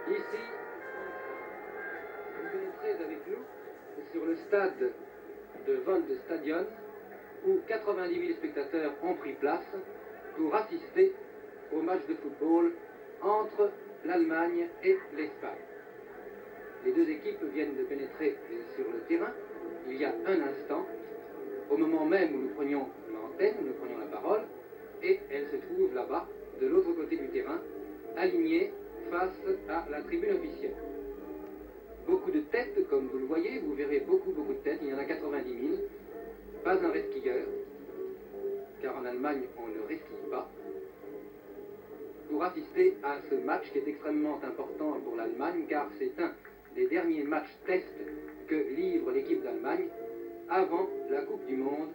Ici, vous pénétrez avec nous sur le stade de Voldstadion où 90 000 spectateurs ont pris place pour assister au match de football entre l'Allemagne et l'Espagne. Les deux équipes viennent de pénétrer sur le terrain il y a un instant, au moment même où nous prenions l'antenne, nous prenions la parole, et elles se trouvent là-bas, de l'autre côté du terrain, alignées face à la tribune officielle. Beaucoup de têtes, comme vous le voyez, vous verrez beaucoup de têtes, il y en a 90 000, pas un resquilleur, car en Allemagne on ne resquille pas, pour assister à ce match qui est extrêmement important pour l'Allemagne, car c'est un des derniers matchs tests que livre l'équipe d'Allemagne avant la Coupe du Monde.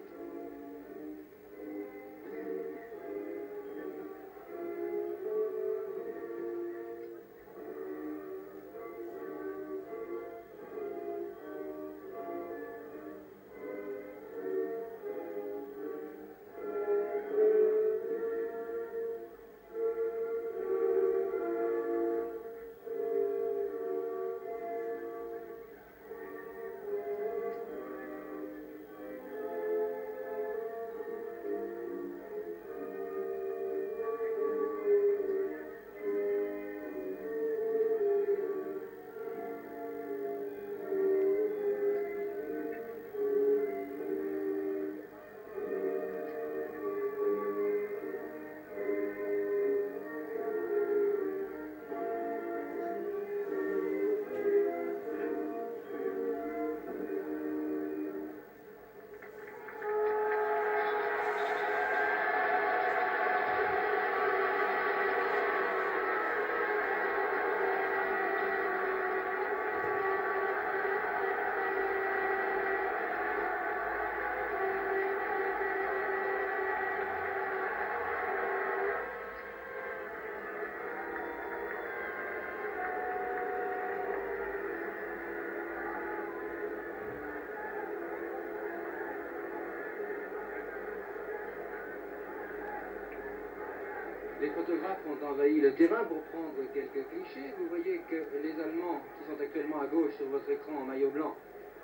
Les photographes ont envahi le terrain pour prendre quelques clichés. Vous voyez que les Allemands, qui sont actuellement à gauche sur votre écran en maillot blanc,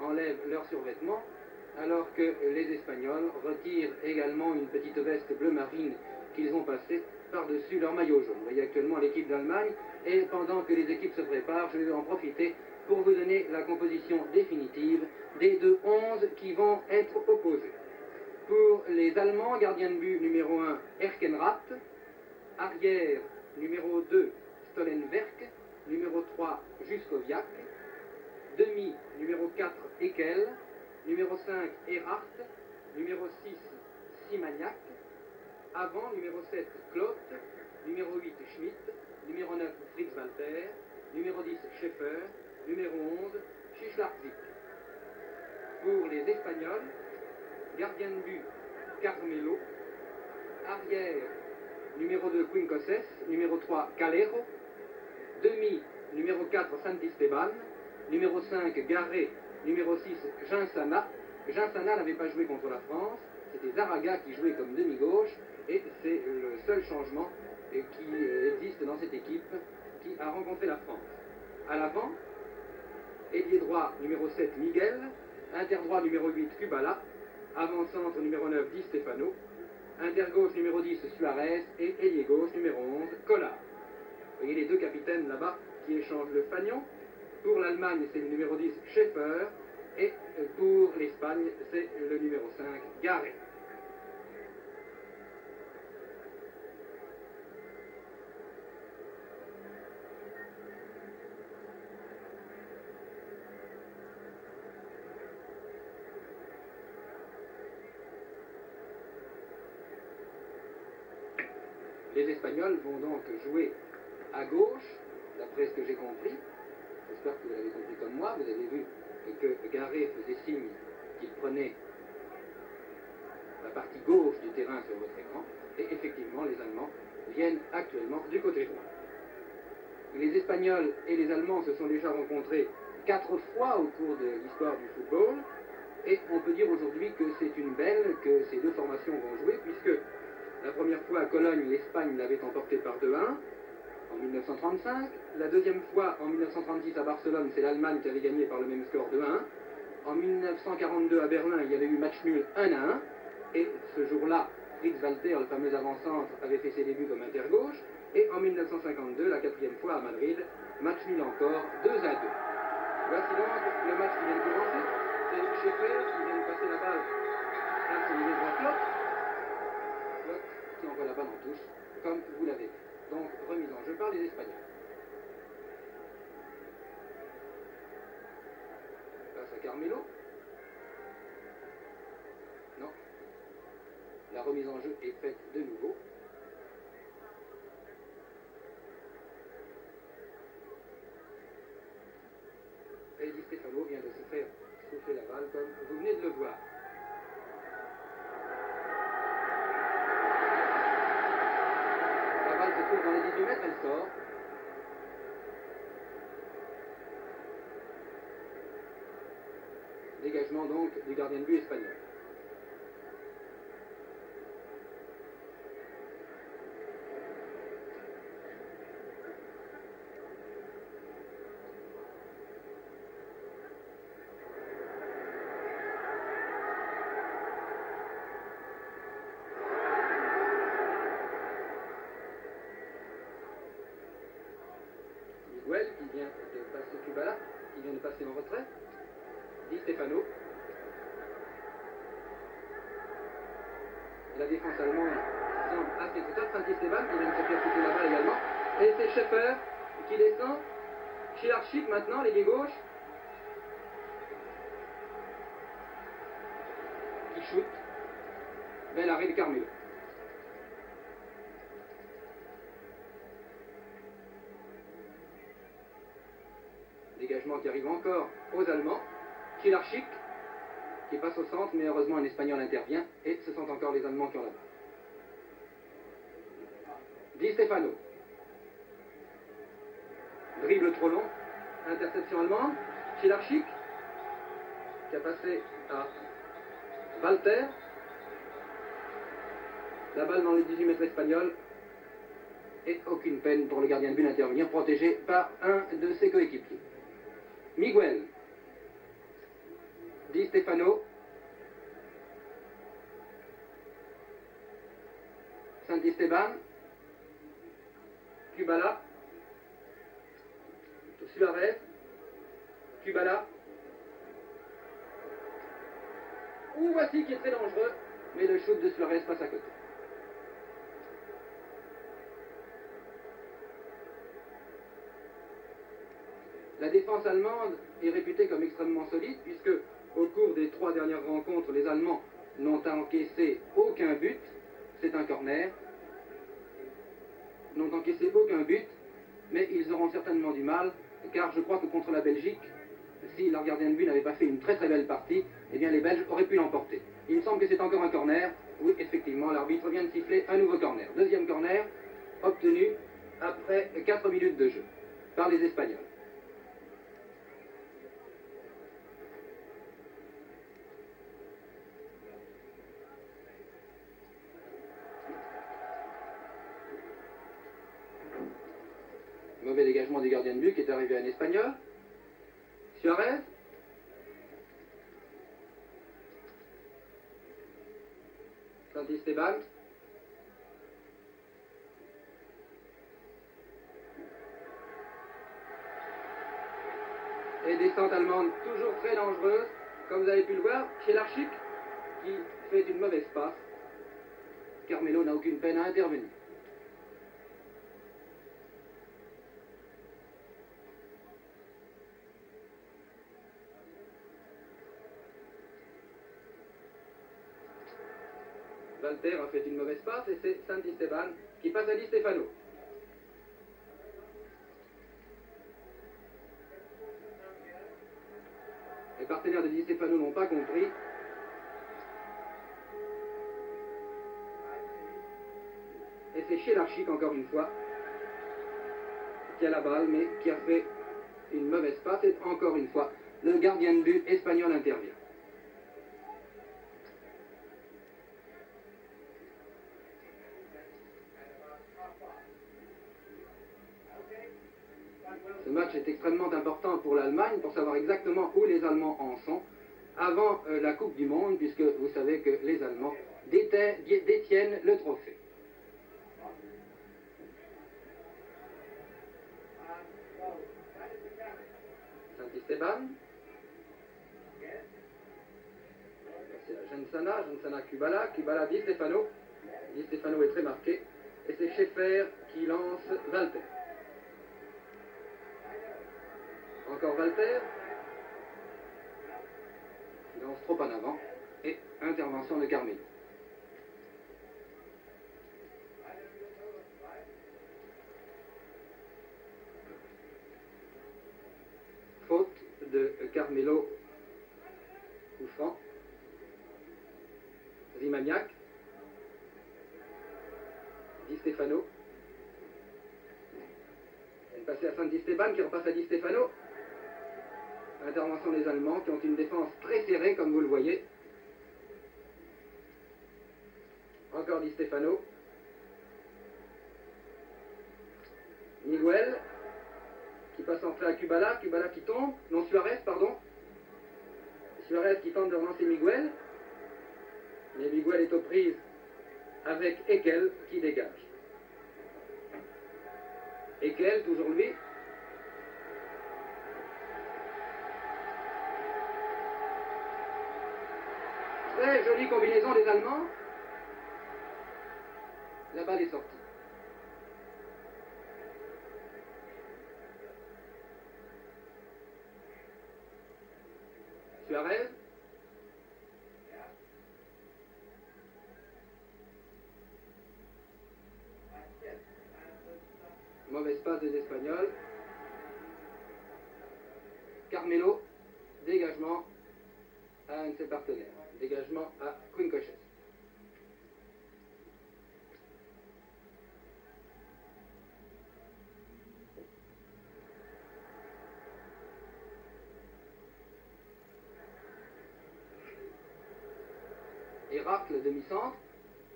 enlèvent leurs survêtements, alors que les Espagnols retirent également une petite veste bleu marine qu'ils ont passée par-dessus leur maillot jaune. Vous voyez actuellement l'équipe d'Allemagne, et pendant que les équipes se préparent, je vais en profiter pour vous donner la composition définitive des deux 11 qui vont être opposés. Pour les Allemands, gardien de but numéro 1, Erkenrath, arrière numéro 2, Stollenwerk, numéro 3, Juskowiak, demi numéro 4, Ekel, numéro 5, Erhardt, numéro 6, Simaniak, avant numéro 7, Kloth, numéro 8, Schmidt, numéro 9, Fritz Walter, numéro 10, Schäfer, numéro 11, Schischlarczyk. Pour les Espagnols, gardien de but, Carmelo, arrière numéro 2, Quincoses, numéro 3, Calero, demi, numéro 4, Santisteban, numéro 5, Garé, numéro 6, Ginsana. Ginsana n'avait pas joué contre la France, c'était Zaraga qui jouait comme demi-gauche, et c'est le seul changement qui existe dans cette équipe qui a rencontré la France. À l'avant, ailier droit numéro 7, Miguel, interdroit numéro 8, Kubala, avant-centre numéro 9, Di Stefano, intergauche numéro 10, Suarez, et ailier gauche numéro 11, Collard. Vous voyez les deux capitaines là-bas qui échangent le fanion. Pour l'Allemagne, c'est le numéro 10, Schäfer, et pour l'Espagne, c'est le numéro 5, Garé. Les Espagnols vont donc jouer à gauche, d'après ce que j'ai compris. J'espère que vous l'avez compris comme moi. Vous avez vu que Garé faisait signe qu'il prenait la partie gauche du terrain sur votre écran. Et effectivement, les Allemands viennent actuellement du côté droit. Les Espagnols et les Allemands se sont déjà rencontrés 4 fois au cours de l'histoire du football. Et on peut dire aujourd'hui que c'est une belle que ces deux formations vont jouer, puisque la première fois à Cologne, l'Espagne l'avait emporté par 2-1 en 1900. 1935. La deuxième fois, en 1936 à Barcelone, c'est l'Allemagne qui avait gagné par le même score de 1. En 1942 à Berlin, il y avait eu match nul 1-1. Et ce jour-là, Fritz Walter, le fameux avant-centre, avait fait ses débuts comme inter-gauche. Et en 1952, la quatrième fois à Madrid, match nul encore 2-2. Voici donc le match qui vient de commencer. C'est Schaeffer qui vient de passer la balle à son numéro Klotz. Klotz qui envoie la balle en touche, comme vous l'avez vu. Donc, remise en jeu par les Espagnols. Passe à Carmelo. Non. La remise en jeu est faite de nouveau. Et Di Stefano vient de se faire souffler la balle comme vous venez de le voir. La balle se trouve dans les 18 mètres, elle sort. Dégagement donc du gardien de but espagnol. Miguel qui vient de passer Kubala, qui vient de passer en retrait. Di Stefano. La défense allemande semble assez totale. Saint-Esteban qui vient de se faire shooter la balle également. Et c'est Schaeffer qui descend. Chilarchik maintenant, l'ailier gauche. Qui shoot. Bel arrêt de Carmelo. Dégagement qui arrive encore aux Allemands. Chilarchik qui passe au centre, mais heureusement un Espagnol intervient et ce sont encore les Allemands qui ont la balle. Di Stefano. Dribble trop long. Interception allemande. Chilarchik qui a passé à Walter. La balle dans les 18 mètres espagnols. Et aucune peine pour le gardien de but d'intervenir, protégé par un de ses coéquipiers. Miguel. Di Stefano. Saint-Esteban. Kubala. Suarez. Kubala. Voici qui est très dangereux, mais le shoot de Suarez passe à côté. La défense allemande est réputée comme extrêmement solide, puisque au cours des 3 dernières rencontres, les Allemands n'ont encaissé aucun but. C'est un corner. N'ont encaissé aucun but, mais ils auront certainement du mal, car je crois que contre la Belgique, si leur gardien de but n'avait pas fait une très très belle partie, eh bien les Belges auraient pu l'emporter. Il me semble que c'est encore un corner. Oui, effectivement, l'arbitre vient de siffler un nouveau corner. Deuxième corner, obtenu après 4 minutes de jeu, par les Espagnols. Mauvais dégagement du gardien de but qui est arrivé un Espagnol. Suarez. Saint-Esteban. Et descente allemande toujours très dangereuse. Comme vous avez pu le voir, Chilarchik qui fait une mauvaise passe. Carmelo n'a aucune peine à intervenir. Walter a fait une mauvaise passe et c'est Saint-Esteban qui passe à Di Stefano. Les partenaires de Di Stefano n'ont pas compris. Et c'est Chilarchik encore une fois qui a la balle mais qui a fait une mauvaise passe et encore une fois le gardien de but espagnol intervient. Ce match est extrêmement important pour l'Allemagne pour savoir exactement où les Allemands en sont avant la Coupe du Monde, puisque vous savez que les Allemands détiennent le trophée. Santisteban. C'est la Jensana Kubala, Kubala Di Stefano. Di Stefano est très marqué. Et c'est Schaeffer qui lance Walter. Encore Walter. Il lance trop en avant. Et intervention de Carmelo. Faute de Carmelo. Coup franc. Rimagnac. Di Stefano. Elle est passée à Santisteban qui repasse à Di Stefano. Intervention des Allemands qui ont une défense très serrée comme vous le voyez. Encore Di Stefano. Miguel qui passe en à Kubala. Kubala qui tombe. Non, Suarez, pardon. Suarez qui tente de relancer Miguel. Mais Miguel est aux prises avec Ekel qui dégage. Ekel, toujours lui. Très jolie combinaison des Allemands. La balle est sortie. Suarez. Mauvaise passe des Espagnols. Carmelo, dégagement à un de ses partenaires. Dégagement à Quincoches. Héracle, le demi-centre,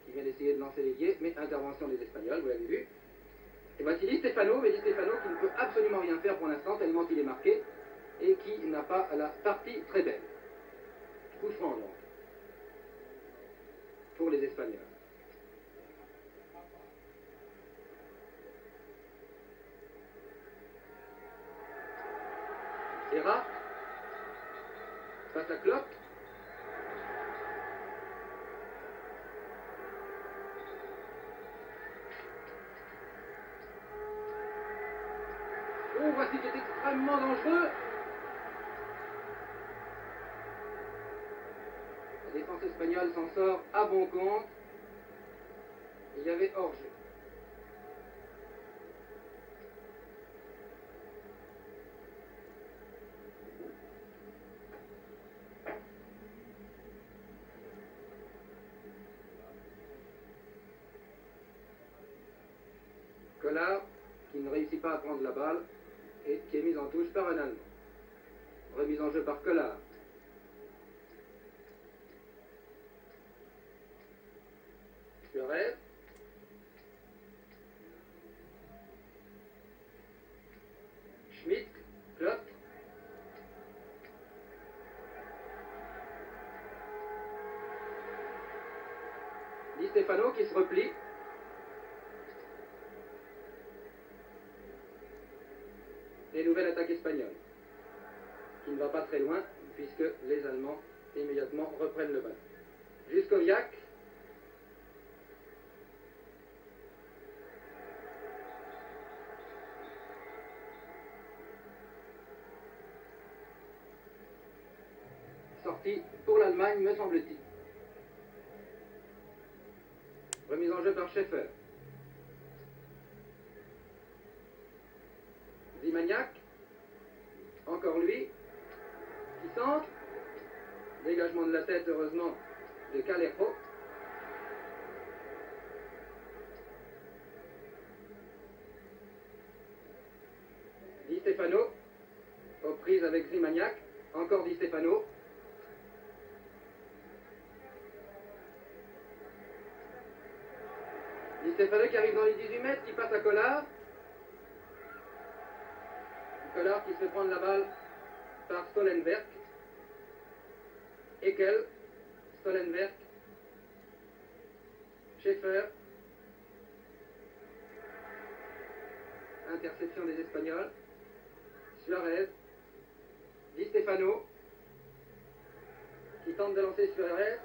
qui vient d'essayer de lancer l'ailier, mais intervention des Espagnols, vous l'avez vu. Et voici Di Stefano, mais Di Stefano qui ne peut absolument rien faire pour l'instant, tellement qu'il est marqué, et qui n'a pas la partie très belle. Coup franc donc, pour les Espagnols. Héracle, face à Klopp. Oh, voici qui est extrêmement dangereux. La défense espagnole s'en sort à bon compte. Il y avait hors-jeu. Collard, qui ne réussit pas à prendre la balle et qui est mise en touche par un Allemand. Remise en jeu par Collard. Suarez. Schmidt, Klopp. Di Stefano qui se replie. Et nouvelle attaque espagnole, qui ne va pas très loin, puisque les Allemands immédiatement reprennent le ballon. Juskoviak. Sortie pour l'Allemagne, me semble-t-il. Remise en jeu par Schaeffer. Zimaniak, encore lui, qui centre, dégagement de la tête heureusement de Calero. Di Stefano, aux prises avec Zimaniak, encore Di Stefano. Di Stefano qui arrive dans les 18 mètres, qui passe à Collard. Collard qui se fait prendre la balle par Stollenberg. Eckel, Stollenberg, Schaeffer. Interception des Espagnols. Suarez. Di Stefano qui tente de lancer Suarez.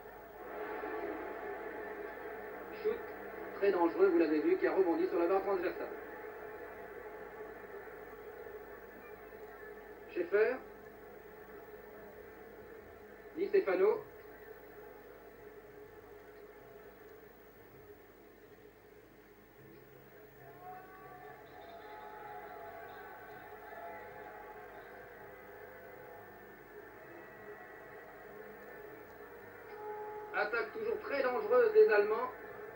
Shoot très dangereux, vous l'avez vu, qui a rebondi sur la barre transversale. Schaeffer. Di Stefano. Attaque toujours très dangereuse des Allemands.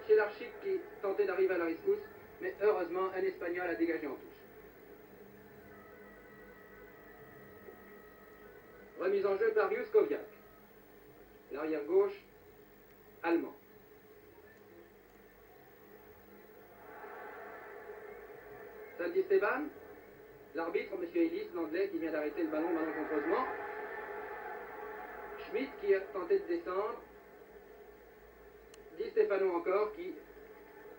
Chez l'Archic qui tentait d'arriver à la rescousse, mais heureusement un Espagnol a dégagé en touche. Remise en jeu par Juskoviak, l'arrière gauche allemand. Sandy Esteban, l'arbitre, M. Ellis, l'anglais, qui vient d'arrêter le ballon malencontreusement. Schmidt qui a tenté de descendre. Di Stefano encore qui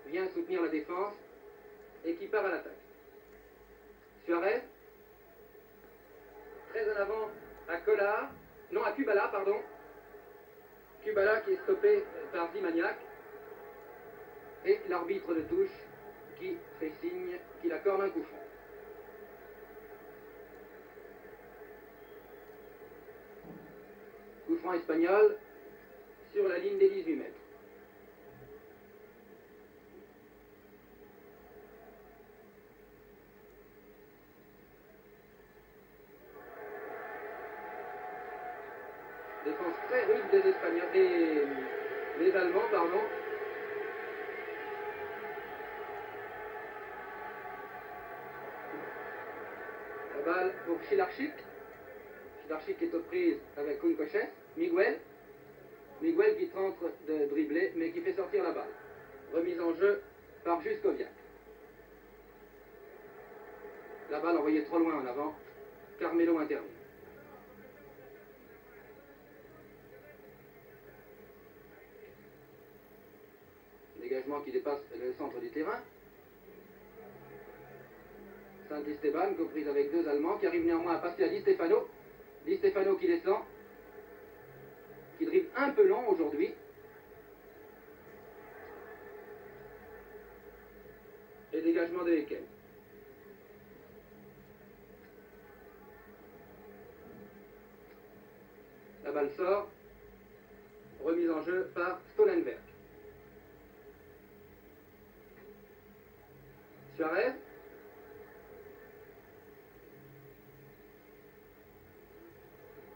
vient soutenir la défense et qui part à l'attaque. Suarez, très en avant à Collard, non à Kubala, pardon. Kubala qui est stoppé par Zimaniak et l'arbitre de touche qui fait signe qu'il accorde un coup franc. Coup franc espagnol sur la ligne des 18 mètres. Défense très rude des Espagnols, des Allemands, pardon. La balle pour Shilarchik. Shilarchik est aux prises avec Kunkochev. Miguel qui tente de dribbler, mais qui fait sortir la balle. Remise en jeu par Juskoviak. La balle envoyée trop loin en avant. Carmelo intervient. Dégagement qui dépasse le centre du terrain. Sandy Esteban, comprise avec deux Allemands, qui arrive néanmoins à passer à Di Stefano. Di Stefano qui descend, qui dribble un peu long aujourd'hui. Et dégagement de Eckel. La balle sort. Remise en jeu par Stollenberg. Suarez.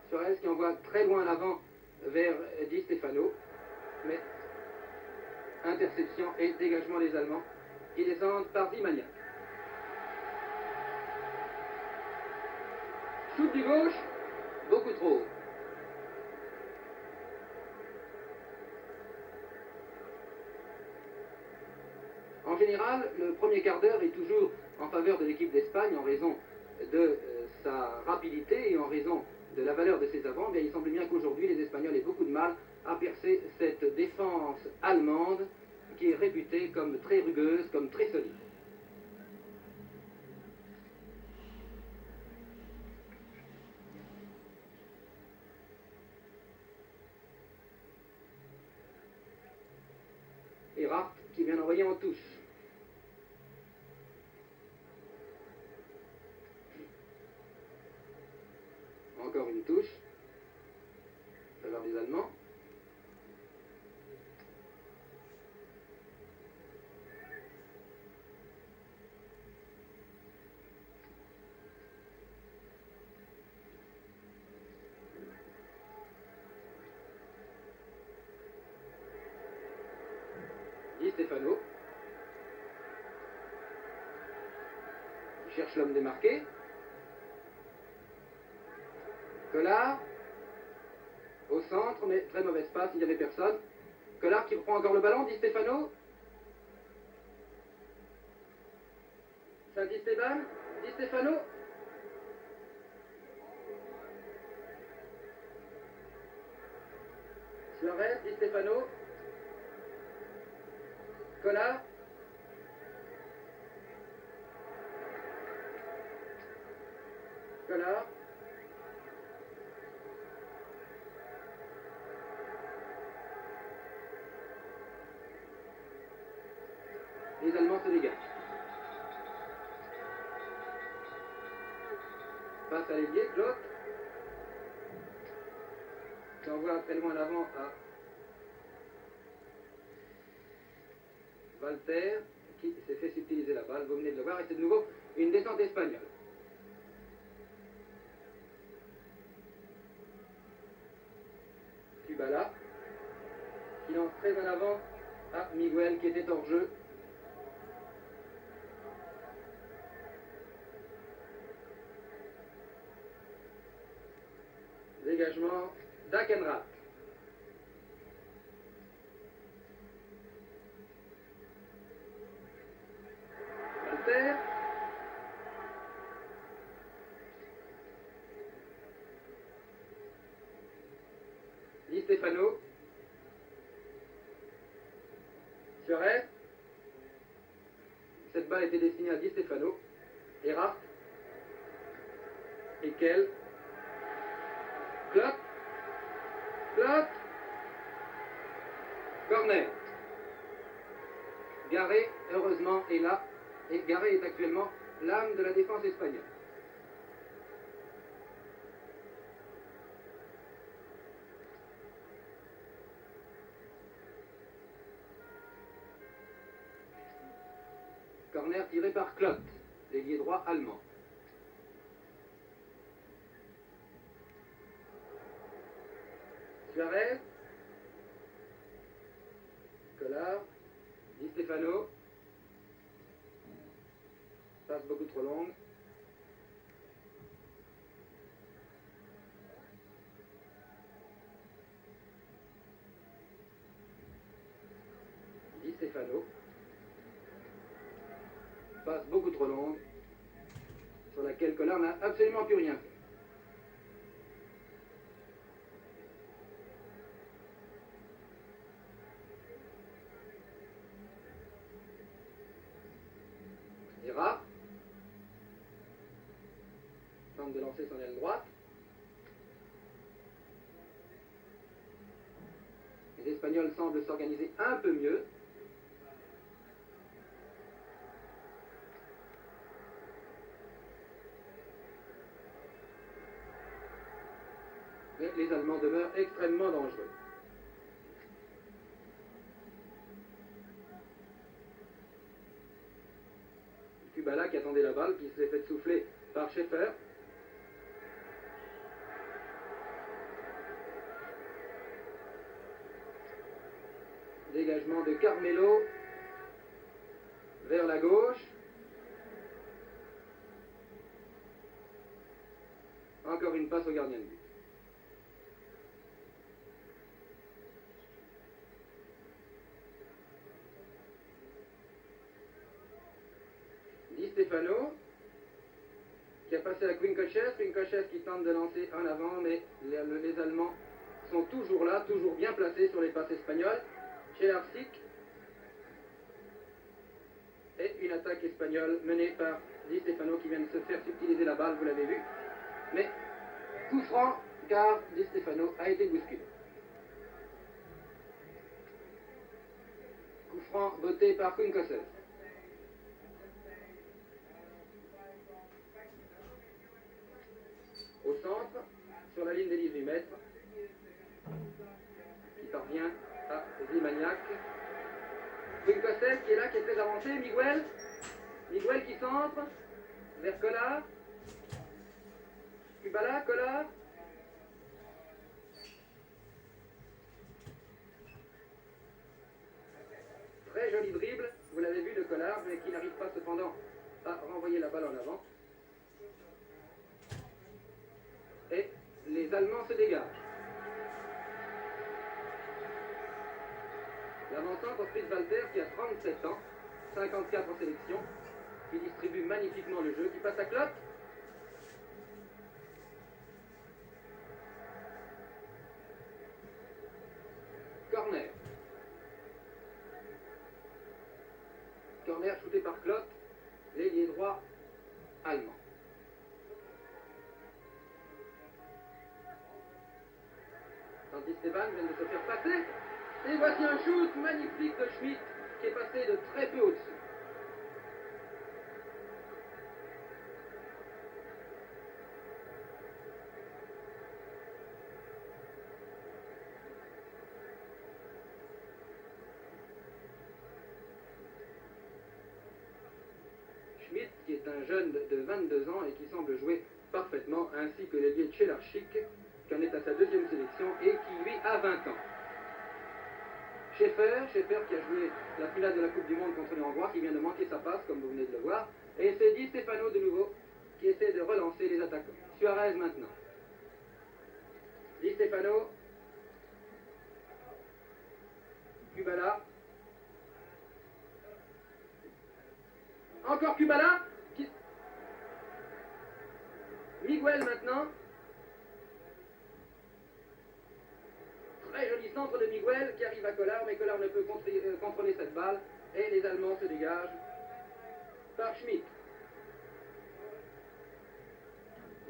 Suarez qui envoie très loin en avant vers Di Stefano, mais interception et dégagement des Allemands qui descendent par Zimaniak. Shoot du gauche, beaucoup trop. En général, le premier quart d'heure est toujours en faveur de l'équipe d'Espagne en raison de sa rapidité et en raison de la valeur de ses avants. Bien, il semble bien qu'aujourd'hui, les Espagnols aient beaucoup de mal à percer cette défense allemande qui est réputée comme très rugueuse, comme très solide. Et Raft qui vient d'envoyer en touche. Encore une touche. Ça va des Allemands. Di Stefano. Il cherche l'homme démarqué. Collard. Au centre, mais très mauvaise passe, il n'y avait personne. Collard qui reprend encore le ballon. Di Stefano. Sandy Esteban. Di Stefano. Suarez, Di Stefano. Collard. Collard. Les Allemands se dégagent. Passe à l'ailier, Claude. Qui envoie très loin l'avant à Walter, qui s'est fait subtiliser la balle. Vous venez de le voir, et c'est de nouveau une descente espagnole. Kubala, qui lance très en avant à Miguel, qui était hors jeu. Dégagement d'Akenrath. Walter. Di Stefano. Suarez. Cette balle était destinée à Di Stefano. Erhardt. Ekel. Clot. Clot. Corner. Garé, heureusement, est là. Et Garé est actuellement l'âme de la défense espagnole. Corner tiré par Clot, l'ailier droit allemand. Suarez. Collard. Di Stefano. Passe beaucoup trop longue. Di Stefano. Passe beaucoup trop longue, sur laquelle Collard n'a absolument plus rien fait. Erhardt tente de lancer son aile droite. Les Espagnols semblent s'organiser un peu mieux. Mais les Allemands demeurent extrêmement dangereux. Kubala qui attendait la balle, qui s'est fait souffler par Schaeffer. Dégagement de Carmelo vers la gauche. Encore une passe au gardien de but. Di Stefano qui a passé à Quincochet qui tente de lancer en avant, mais les Allemands sont toujours là, toujours bien placés sur les passes espagnoles. Celarczyk et une attaque espagnole menée par Di Stefano qui vient de se faire subtiliser la balle, vous l'avez vu. Mais coup franc car Di Stefano a été bousculé. Coup franc botté par Quincochet. Au centre, sur la ligne des 18 mètres, qui parvient à Zimaniak. Quincochet qui est là, qui est très avancé. Miguel qui centre vers Collard. Kubala, Collard. Très joli dribble, vous l'avez vu de Collard, mais qui n'arrive pas cependant à renvoyer la balle en avant. Et les Allemands se dégagent. L'avant-centre Fritz Walter qui a 37 ans, 54 en sélection, qui distribue magnifiquement le jeu, qui passe à Clot. corner shooté par Klott, l'ailier droit allemand. Santisteban vient de se faire passer. Et voici un shoot magnifique de Schmitt qui est passé de très peu au-dessus. Schmitt, qui est un jeune de 22 ans et qui semble jouer parfaitement, ainsi que l'ailier Celarczyk, qui en est à sa deuxième sélection et qui, lui, a 20 ans. Schaeffer qui a joué la finale de la Coupe du Monde contre les Hongrois, qui vient de manquer sa passe, comme vous venez de le voir. Et c'est Di Stefano de nouveau qui essaie de relancer les attaquants. Suarez maintenant. Di Stefano. Kubala. Encore Kubala. Miguel maintenant. Très joli centre de Miguel qui arrive à Collard, mais Collard ne peut contrôler cette balle. Et les Allemands se dégagent par Schmitt.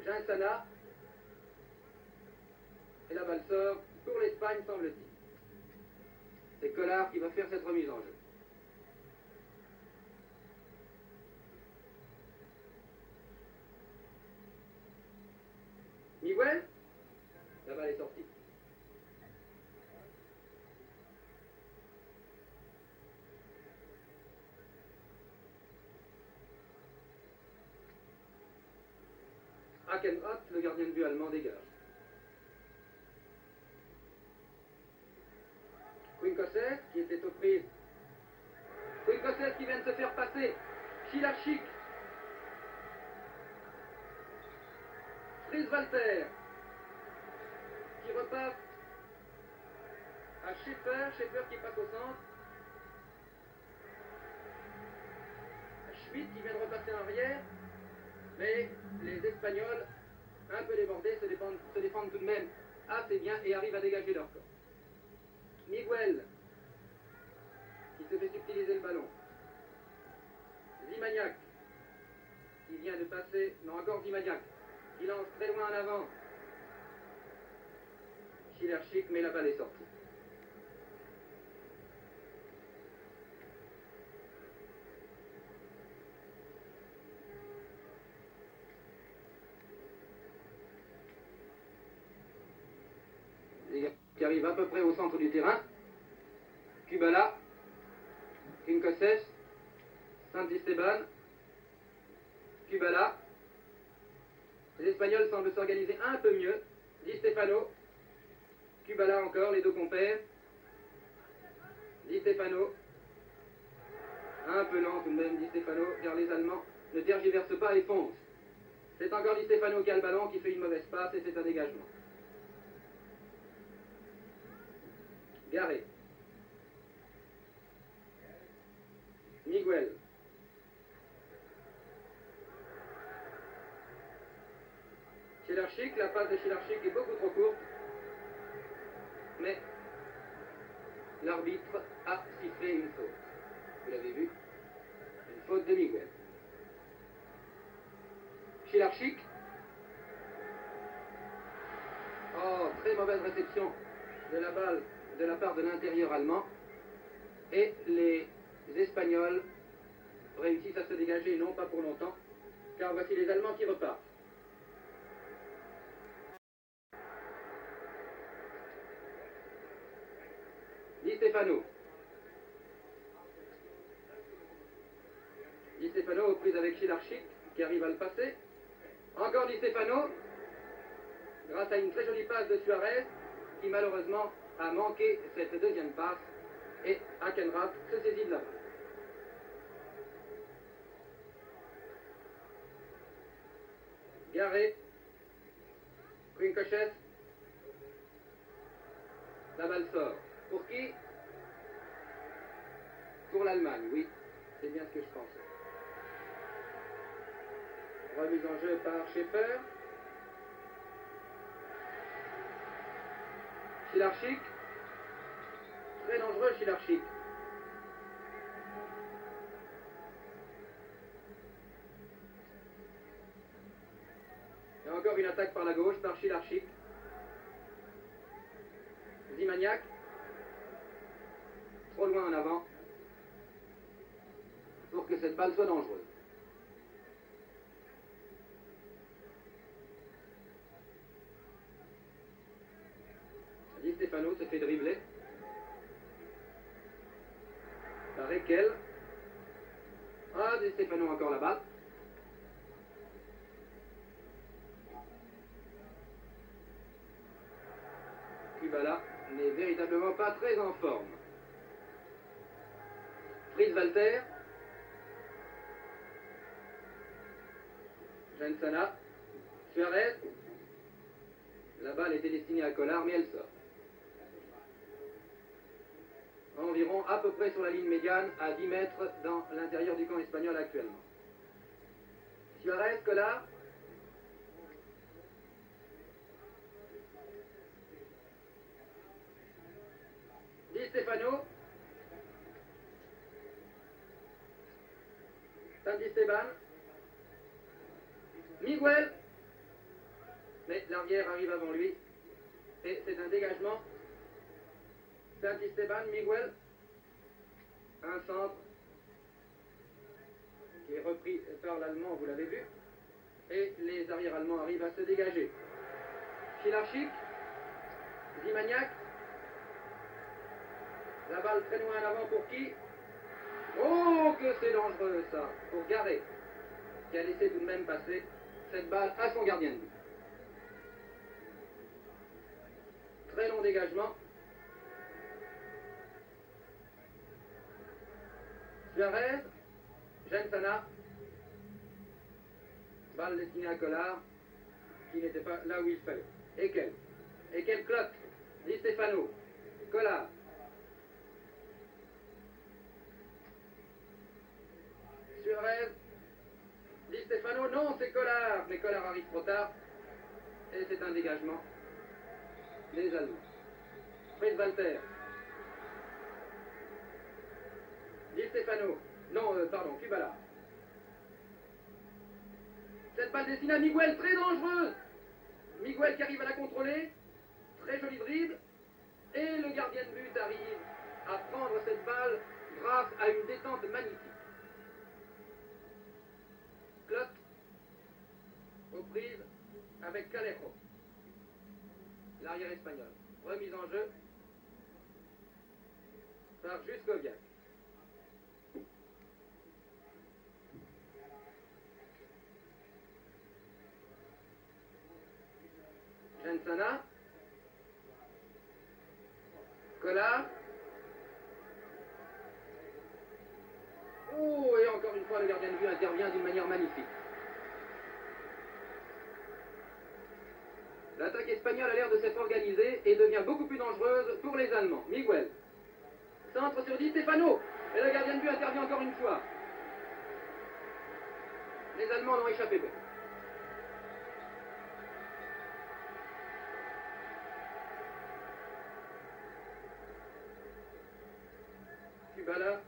Jinsana. Et la balle sort pour l'Espagne, semble-t-il. C'est Collard qui va faire cette remise en jeu. Miguel. La balle est sortie. Akenrat, le gardien de but allemand, dégage. Quinkosset, qui était aux prises. Quinkosset qui vient de se faire passer. Celarczyk. Fritz Walter, qui repasse à Schaeffer qui passe au centre. Schmitt qui vient de repasser en arrière. Mais les Espagnols, un peu débordés, se défendent tout de même assez bien et arrivent à dégager leur corps. Miguel, qui se fait subtiliser le ballon. Zimaniak, qui vient de passer, non encore Zimaniak, qui lance très loin en avant. Celarczyk, mais la balle est sortie. Qui arrive à peu près au centre du terrain. Kubala, Quinkosset, Santisteban, Kubala. Les Espagnols semblent s'organiser un peu mieux. Di Stefano, Kubala encore, les deux compères. Di Stefano, un peu lent tout de même, Di Stefano, car les Allemands ne tergiversent pas et foncent. C'est encore Di Stefano qui a le ballon, qui fait une mauvaise passe et c'est un dégagement. Garé. Miguel. Celarczyk, la passe de Celarczyk est beaucoup trop courte. Mais l'arbitre a sifflé une faute. Vous l'avez vu? Une faute de Miguel. Celarczyk. Oh, très mauvaise réception de la balle de la part de l'intérieur allemand. Et les Espagnols réussissent à se dégager, non pas pour longtemps, car voici les Allemands qui repartent. Di Stefano. Di Stefano aux prises avec Celarczyk, qui arrive à le passer. Encore Di Stefano, grâce à une très jolie passe de Suarez, qui malheureusement a manqué cette deuxième passe, et Akenrat se saisit de la balle. Garé, Quinkosset, la balle sort. Pour qui? Pour l'Allemagne, oui, c'est bien ce que je pensais. Remise en jeu par Schaeffer. Celarczyk, très dangereux Celarczyk. encore une attaque par la gauche par Chilarchik. Zimaniak. Trop loin en avant pour que cette balle soit dangereuse. Di Stefano se fait dribbler par Ekel. Ah, Di Stefano encore la balle. Kubala n'est véritablement pas très en forme. Fritz Walter. Jensana. Suarez. La balle était destinée à Collard, mais elle sort. Environ à peu près sur la ligne médiane, à 10 mètres dans l'intérieur du camp espagnol actuellement. Suarez, Collard. Di Stefano. Santisteban. Miguel. Mais l'arrière arrive avant lui. Et c'est un dégagement. Santisteban, Miguel. Un centre qui est repris par l'Allemand, vous l'avez vu. Et les arrières allemands arrivent à se dégager. Chilarchik. Zimaniak. La balle très loin en avant pour qui? Oh, que c'est dangereux ça, pour Garret, qui a laissé tout de même passer cette balle à son gardien de but. Très long dégagement. Suarez, Jensana. Balle destinée à Collard, qui n'était pas là où il fallait. Ekel. Ekel cloque. Di Stefano. Collard. Suarez. Di Stefano. Non, c'est Collard. Mais Collard arrive trop tard. Et c'est un dégagement des Allemands. Fritz Walter. Di Stefano. Non, pardon, Kubala. Cette balle destinée à Miguel, très dangereuse. Miguel qui arrive à la contrôler. Très joli dribble. Et le gardien de but arrive à prendre cette balle grâce à une détente magnifique. Clot aux prises avec Calero, l'arrière espagnol. Remise en jeu par Juskoviak. Jensana. Collard. Oh, et encore une fois, le gardien de but intervient d'une manière magnifique. L'attaque espagnole a l'air de s'être organisée et devient beaucoup plus dangereuse pour les Allemands. Miguel. Centre sur Di Stefano. Et le gardien de but intervient encore une fois. Les Allemands l'ont échappé bête. Kubala,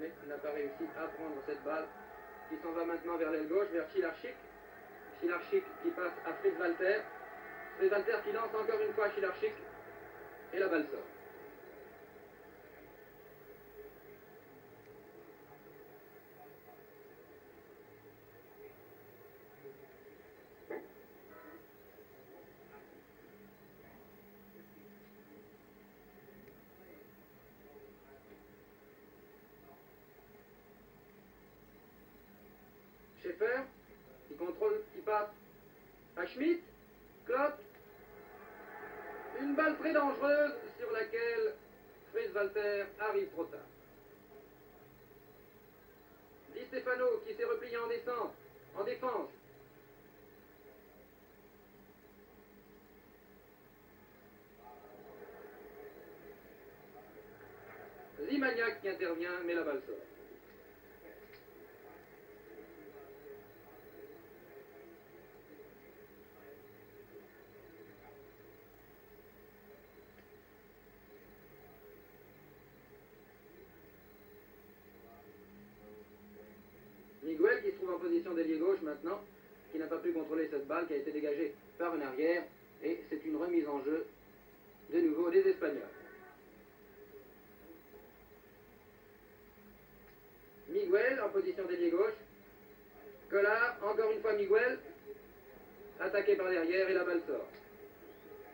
mais n'a pas réussi à prendre cette balle qui s'en va maintenant vers l'aile gauche, vers Chilarchik. Chilarchik qui passe à Fritz Walter. Fritz Walter qui lance encore une fois Chilarchik et la balle sort. Schaeffer, qui contrôle, qui passe à Schmitt, Clot, une balle très dangereuse sur laquelle Fritz Walter arrive trop tard. Di Stefano qui s'est replié en descente, en défense. Zimaniak qui intervient, mais la balle sort. Miguel qui se trouve en position d'ailier gauche maintenant. qui n'a pas pu contrôler cette balle qui a été dégagée par un arrière. Et c'est une remise en jeu de nouveau des Espagnols. Miguel en position d'ailier gauche. Collard, encore une fois Miguel. Attaqué par derrière et la balle sort.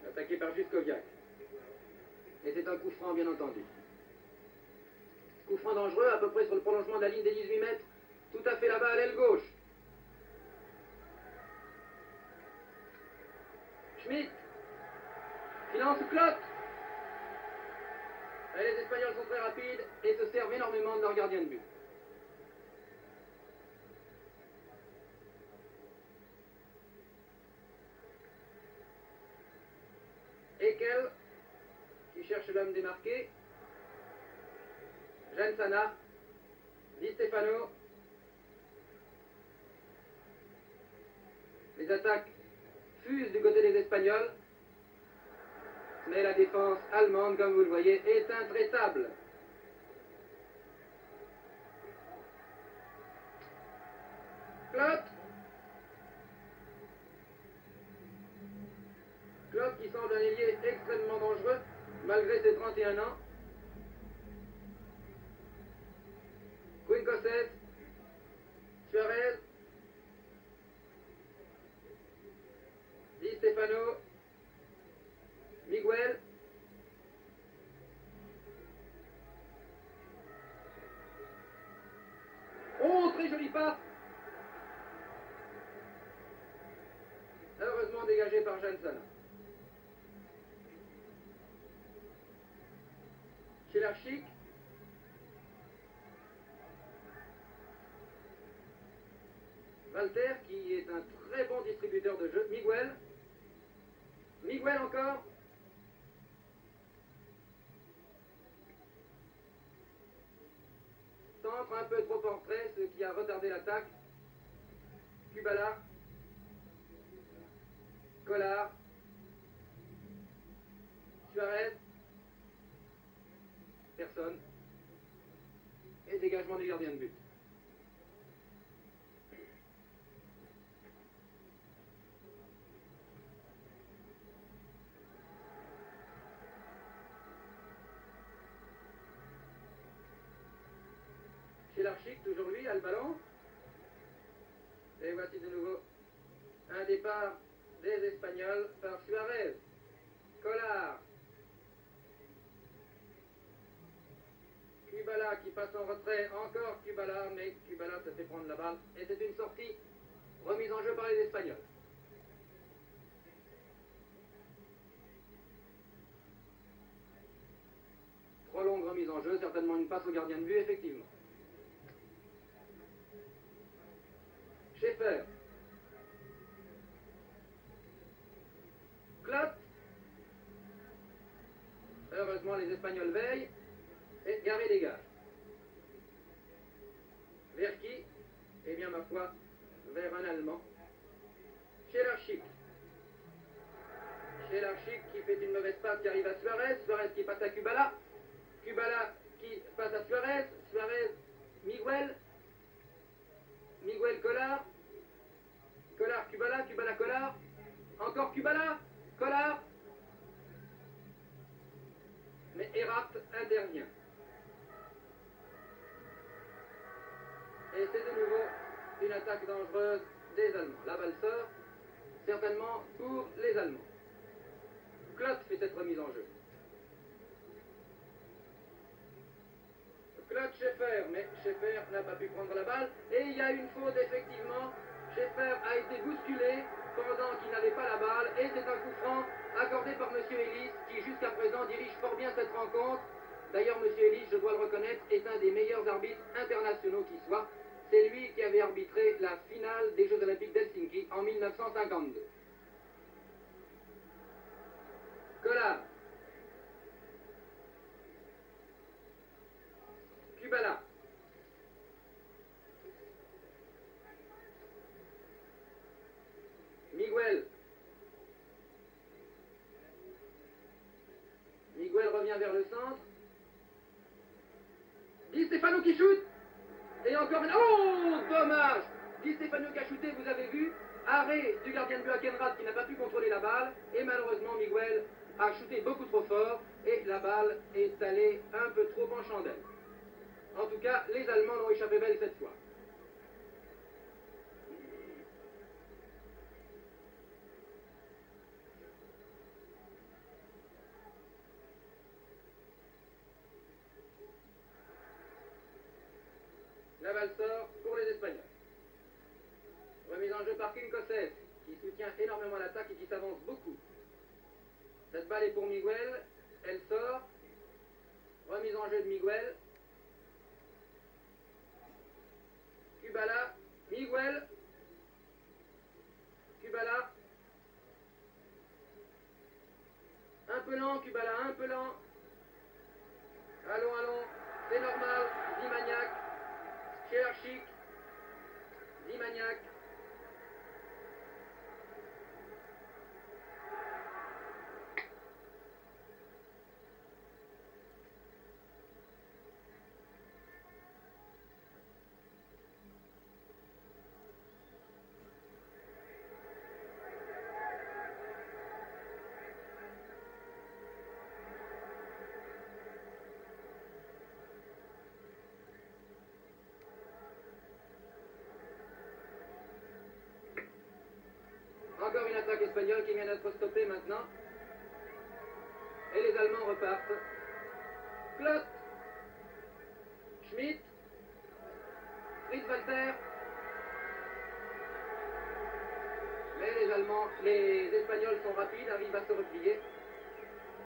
Attaqué par Juskoviak. Et c'est un coup franc bien entendu. Coup franc dangereux à peu près sur le prolongement de la ligne des 18 mètres. Tout à fait là-bas à l'aile gauche. Schmitt. Il lance Clotte. Et les Espagnols sont très rapides et se servent énormément de leur gardien de but. Ekel, qui cherche l'homme démarqué. Gensana. Di Stefano. Les attaques fusent du côté des Espagnols. Mais la défense allemande, comme vous le voyez, est intraitable. Clotte. Clotte qui semble un ailier extrêmement dangereux, malgré ses 31 ans. Quincosset. Suarez. Di Stefano. Miguel. Oh, très joli passe. Heureusement dégagé par Jensen. Chelarchik. Walter qui est un très bon distributeur de jeu. Miguel. Miguel encore. Centre un peu trop en retrait, ce qui a retardé l'attaque. Kubala. Collard. Suarez. Personne. Et dégagement du gardien de but. Chelarchik, toujours lui, a le ballon. Et voici de nouveau un départ des Espagnols par Suarez. Collard. Kubala qui passe en retrait, encore Kubala, mais Kubala se fait prendre la balle. Et c'est une sortie remise en jeu par les Espagnols. Trop longue remise en jeu, certainement une passe au gardien de but, effectivement. Schaeffer. Clotte. Heureusement, les Espagnols veillent. Et Garé dégage. Vers qui? Eh bien, ma foi, vers un Allemand. Chelarchik. Chelarchik qui fait une mauvaise passe qui arrive à Suarez. Suarez qui passe à Kubala. Kubala qui passe à Suarez. Suarez, Miguel. Miguel Collard. Collard, Kubala, Kubala, Collard. Encore Kubala, Collard. Mais Herat intervient. Et c'est de nouveau une attaque dangereuse des Allemands. La balle sort, certainement pour les Allemands. Clotte fait cette remise en jeu. Clotte Schaeffer, mais Schaeffer n'a pas pu prendre la balle. Et il y a une faute, effectivement. Schaeffer a été bousculé pendant qu'il n'avait pas la balle. Et c'est un coup franc accordé par M. Ellis, qui jusqu'à présent dirige fort bien cette rencontre. D'ailleurs, M. Ellis, je dois le reconnaître, est un des meilleurs arbitres internationaux qui soit. C'est lui qui avait arbitré la finale des Jeux Olympiques d'Helsinki en 1952. Collard. Kubala. Miguel. Miguel revient vers le centre. Di Stefano qui shoot. Et encore une... Oh, dommage. Di Stefano qui a shooté, vous avez vu, a Arrêt du gardien de but Akenrad qui n'a pas pu contrôler la balle. Et malheureusement, Miguel a shooté beaucoup trop fort. Et la balle est allée un peu trop en chandelle. En tout cas, les Allemands l'ont échappé belle cette fois. La balle sort pour les Espagnols. Remise en jeu par Kinkosef, qui soutient énormément l'attaque et qui s'avance beaucoup. Cette balle est pour Miguel, elle sort. Remise en jeu de Miguel. Kubala, Miguel. Kubala. Un peu lent, Kubala, un peu lent. Allons, allons, c'est normal. Zimaniac, Chelarchik, Zimaniac. Encore une attaque espagnole qui vient d'être stoppée maintenant. Et les Allemands repartent. Klott, Schmidt, Fritz Walter. Mais les Espagnols sont rapides, arrivent à se replier.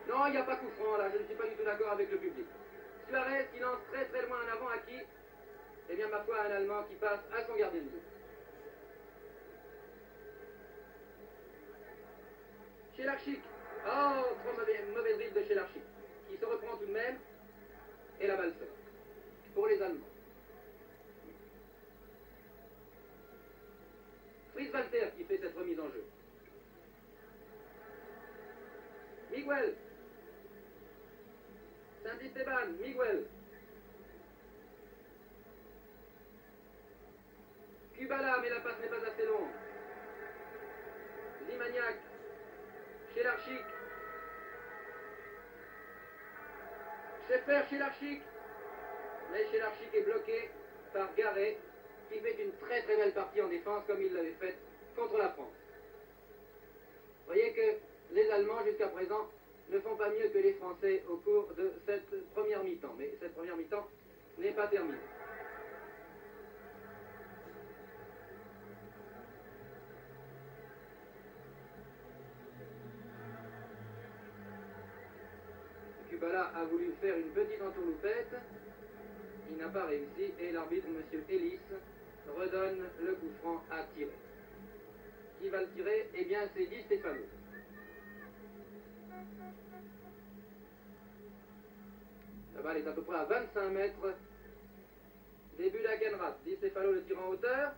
Non, il n'y a pas coup franc là, je ne suis pas du tout d'accord avec le public. Suarez qui lance très très loin en avant à qui? Eh bien, ma foi, un Allemand qui passe à son gardien de but. Chelarchik. Oh, trop mauvaise dribble de Chelarchik. Qui se reprend tout de même. Et la balle sort. Pour les Allemands. Fritz Walter qui fait cette remise en jeu. Miguel. Saint-Esteban. Miguel. Kubala, mais la passe n'est pas assez longue. Zimaniac. Chelarchik. Scheffer, Chelarchik. Mais Chelarchik est bloqué par Garret, qui fait une très très belle partie en défense comme il l'avait faite contre la France. Vous voyez que les Allemands jusqu'à présent ne font pas mieux que les Français au cours de cette première mi-temps. Mais cette première mi-temps n'est pas terminée. Kubala a voulu faire une petite entourloupette. Il n'a pas réussi et l'arbitre, M. Ellis, redonne le coup franc à tirer. Qui va le tirer? Eh bien, c'est Di Stefano. La balle est à peu près à 25 mètres. Début d'Akenrad. Di Stefano le tire en hauteur.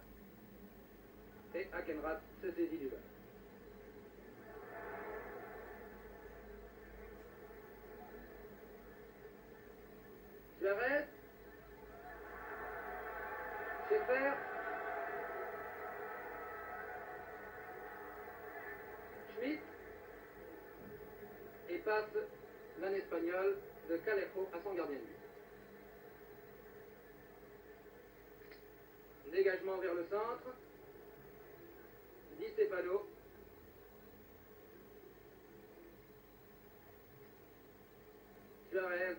Et Akenrad se saisit du ballon. Suarez. Scheffer. Schmidt. Et passe l'un espagnol de Callejo à son gardien de but. Dégagement vers le centre. Di Stefano. Suarez.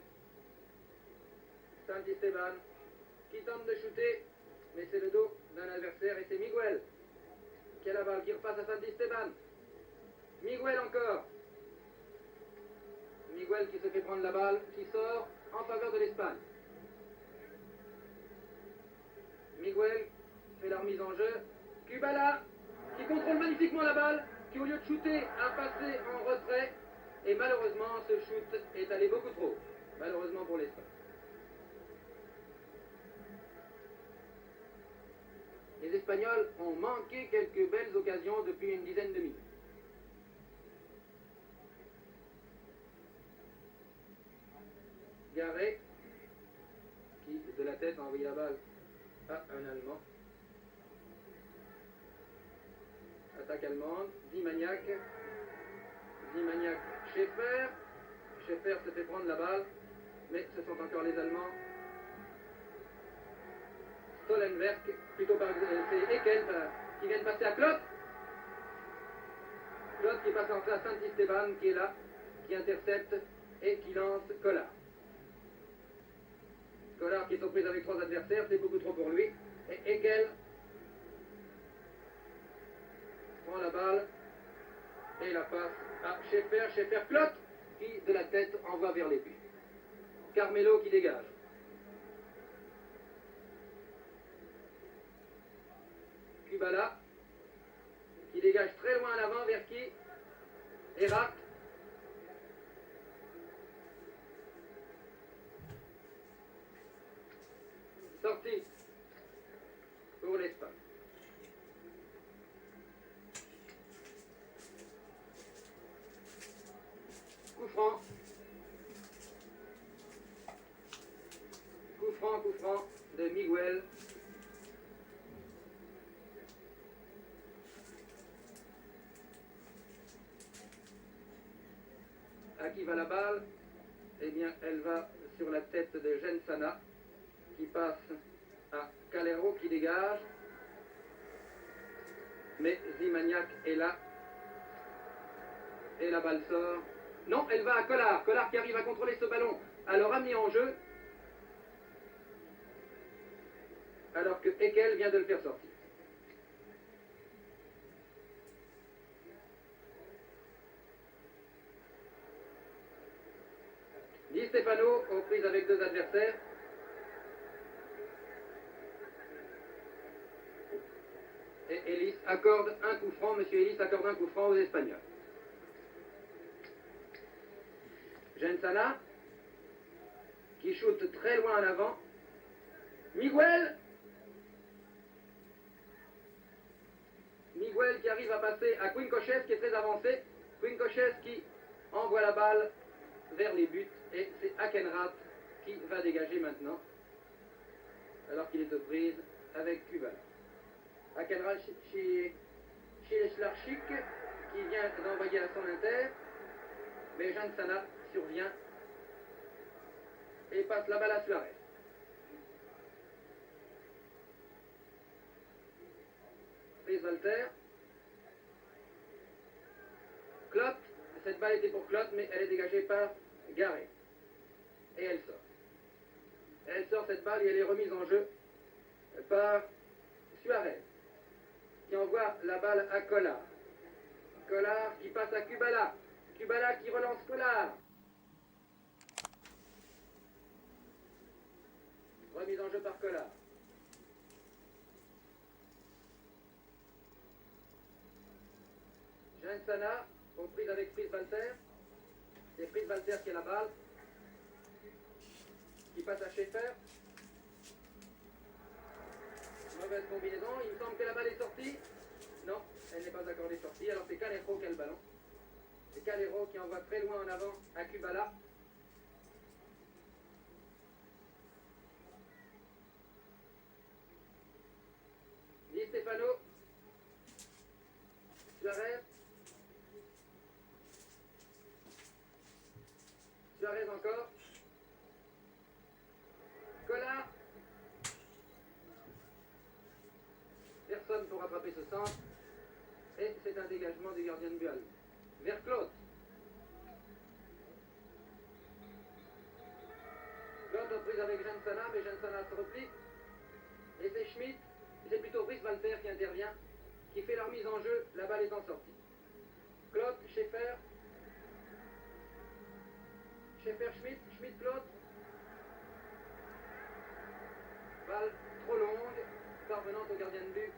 Saint-Esteban qui tente de shooter, mais c'est le dos d'un adversaire et c'est Miguel qui a la balle, qui repasse à Saint-Esteban. Miguel encore. Miguel qui se fait prendre la balle, qui sort en faveur de l'Espagne. Miguel fait la remise en jeu. Kubala qui contrôle magnifiquement la balle, qui au lieu de shooter a passé en retrait. Et malheureusement, ce shoot est allé beaucoup trop haut. Malheureusement pour l'Espagne. Les Espagnols ont manqué quelques belles occasions depuis une dizaine de minutes. Garret, qui de la tête a envoyé la balle à un Allemand. attaque allemande. Ziemaniak. Ziemaniak, Schaeffer. Schaeffer se fait prendre la balle. Mais ce sont encore les Allemands. Stollenberg, plutôt par c'est Eken qui vient de passer à Klott. Klott qui passe en face à Saint-Esteban qui est là, qui intercepte et qui lance Collard. Collard qui est aux prises avec 3 adversaires, c'est beaucoup trop pour lui. Et Eken prend la balle et la passe à Schaeffer. Schaeffer, Klott qui de la tête envoie vers les buts. Carmelo qui dégage. Kubala qui dégage très loin en avant vers qui Erhardt. Sortie pour l'Espagne. Coup franc. Coup franc de Miguel. À qui va la balle? Eh bien, elle va sur la tête de Gensana, qui passe à Calero, qui dégage. Mais Ziemaniak est là. Et la balle sort. Non, elle va à Collard. Collard qui arrive à contrôler ce ballon. Alors, amené en jeu. Alors que Eckel vient de le faire sortir. Di Stefano aux prises avec 2 adversaires. Et Ellis accorde un coup franc. Monsieur Ellis accorde un coup franc aux Espagnols. Gensana qui shoot très loin en avant. Miguel qui arrive à passer à Quincoches qui est très avancé. Quincoches qui envoie la balle vers les buts et c'est Akenrath qui va dégager maintenant alors qu'il est aux prises avec Kubala. Akenrath chez Schlarchik qui vient d'envoyer à son inter, mais Gensana survient et passe la balle à Suarez. Prise Walter. Klott, cette balle était pour Klott, mais elle est dégagée par Garé. Et elle sort. Elle sort cette balle et elle est remise en jeu par Suarez, qui envoie la balle à Collard. Collard qui passe à Kubala. Kubala qui relance Collard. Remise en jeu par Collard. Gensana, aux prises avec Prise Walter. C'est Prise Walter qui a la balle. Qui passe à Schaeffer. Mauvaise combinaison. Il me semble que la balle est sortie. Non, elle n'est pas accordée sortie. Alors c'est Calero qui a le ballon. C'est Calero qui envoie très loin en avant à Kubala. Di Stefano. Suarez. Suarez encore. Collard. Personne pour rattraper ce centre. Et c'est un dégagement du gardien de but allemand. Vers Klott. Klott aux prises avec Gensana, mais Gensana se replie. Et c'est Schmidt, c'est plutôt Brice Walter qui intervient, qui fait leur mise en jeu, la balle étant sortie. Klott, Schaeffer. Schaeffer, Schmidt, Schmidt, Klott. Balle trop longue, parvenant au gardien de but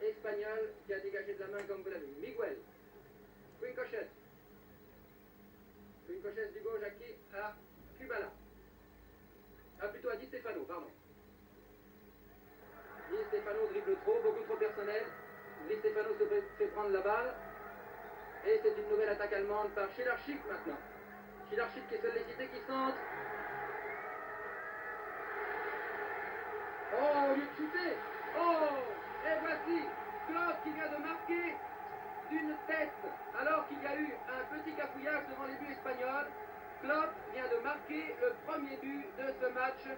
espagnol qui a dégagé de la main comme vous l'avez vu. Miguel. Quincoches. Quincoches du gauche à qui? À Kubala. Ah, plutôt à Di Stefano, pardon. Di Stefano dribble trop, beaucoup trop personnel. Di Stefano se fait prendre la balle. Et c'est une nouvelle attaque allemande par Schlarchik maintenant. Schlarchik qui est sollicité, qui centre. Oh, au lieu de shooter. Oh, et voici Klott qui vient de match.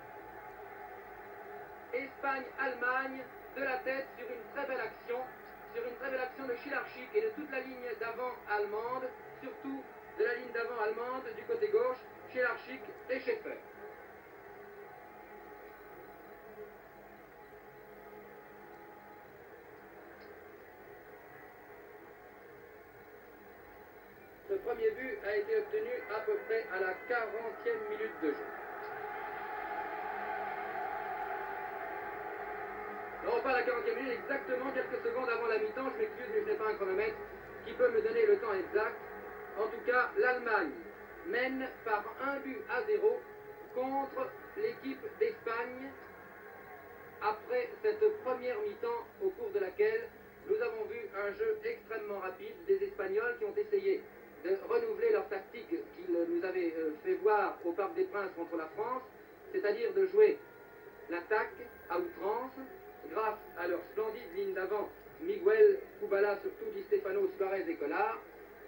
Espagne-Allemagne de la tête sur une très belle action de Schilarczyk et de toute la ligne d'avant allemande, surtout de la ligne d'avant allemande du côté gauche, Schilarczyk et Schäfer. Ce premier but a été obtenu à peu près à la 40e minute de jeu. Non, pas à la 40e minute, exactement quelques secondes avant la mi-temps. Je m'excuse, mais je n'ai pas un chronomètre qui peut me donner le temps exact. En tout cas, l'Allemagne mène par 1-0 contre l'équipe d'Espagne après cette première mi-temps au cours de laquelle nous avons vu un jeu extrêmement rapide des Espagnols qui ont essayé de renouveler leur tactique qu'ils nous avaient fait voir au Parc des Princes contre la France, c'est-à-dire de jouer l'attaque à outrance grâce à leur splendide ligne d'avant, Miguel, Kubala, surtout Di Stefano, Suarez et Collard.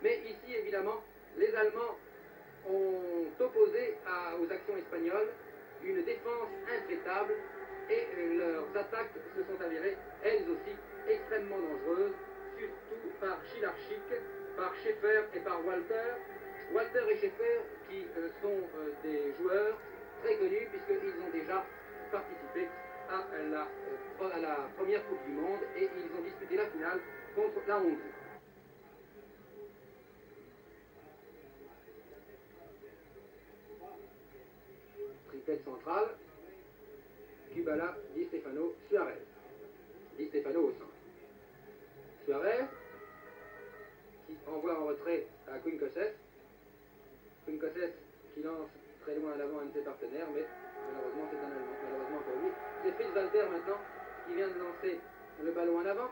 Mais ici, évidemment, les Allemands ont opposé aux actions espagnoles une défense intraitable et leurs attaques se sont avérées, elles aussi, extrêmement dangereuses, surtout par Schilarczyk, par Schäfer et par Walter. Walter et Schäfer qui sont des joueurs très connus puisqu'ils ont déjà participé à la première Coupe du Monde et ils ont disputé la finale contre la Hongrie. Triplette centrale, Kubala, Di Stefano, Suarez. Di Stefano au centre. Suarez qui envoie en retrait à Quincoces. Quincoces qui lance très loin à l'avant un de ses partenaires, mais malheureusement c'est un Allemand, malheureusement pour lui. C'est Fritz Walter maintenant qui vient de lancer le ballon en avant.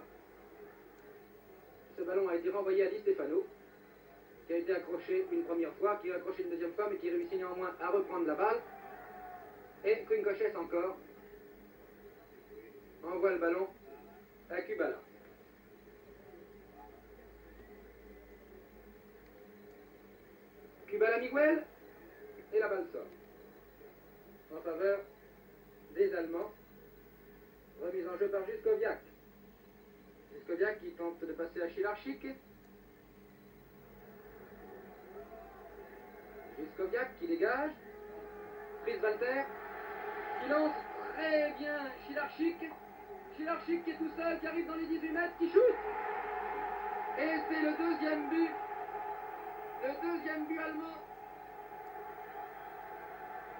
Ce ballon a été renvoyé à Di Stefano, qui a été accroché une première fois, qui a accroché une deuxième fois, mais qui réussit néanmoins à reprendre la balle. Et Quincoces encore envoie le ballon à Kubala. Kubala Miguel, et la balle sort en faveur des Allemands. Remise en jeu par Juskowiak. Juskowiak qui tente de passer à Schilarczyk. Juskowiak qui dégage. Fritz Walter qui lance très bien Schilarczyk. Schilarczyk qui est tout seul, qui arrive dans les 18 mètres, qui shoot. Et c'est le deuxième but. Le deuxième but allemand.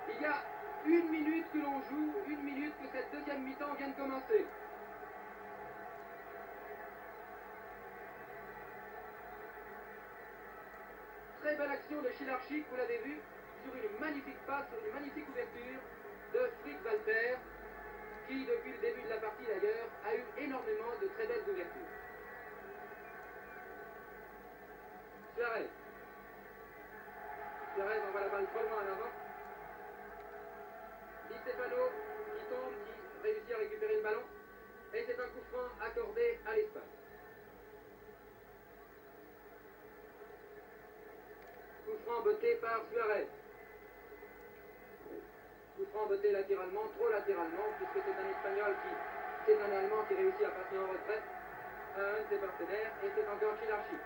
Il y a une minute que l'on joue, une minute que cette deuxième mi-temps vient de commencer. Très belle action de Schilarczyk, vous l'avez vu, sur une magnifique passe, sur une magnifique ouverture de Fritz Walter, qui depuis le début de la partie d'ailleurs a eu énormément de très belles ouvertures. Suarez. Suarez envoie la balle trop loin en avant. Di Stefano qui tombe, qui réussit à récupérer le ballon. Et c'est un coup franc accordé à l'Espagne. Coup franc botté par Suarez. Coup franc botté latéralement, trop latéralement, puisque c'est un Espagnol c'est un Allemand qui réussit à passer en retrait à un de ses partenaires, et c'est encore Schilarczyk.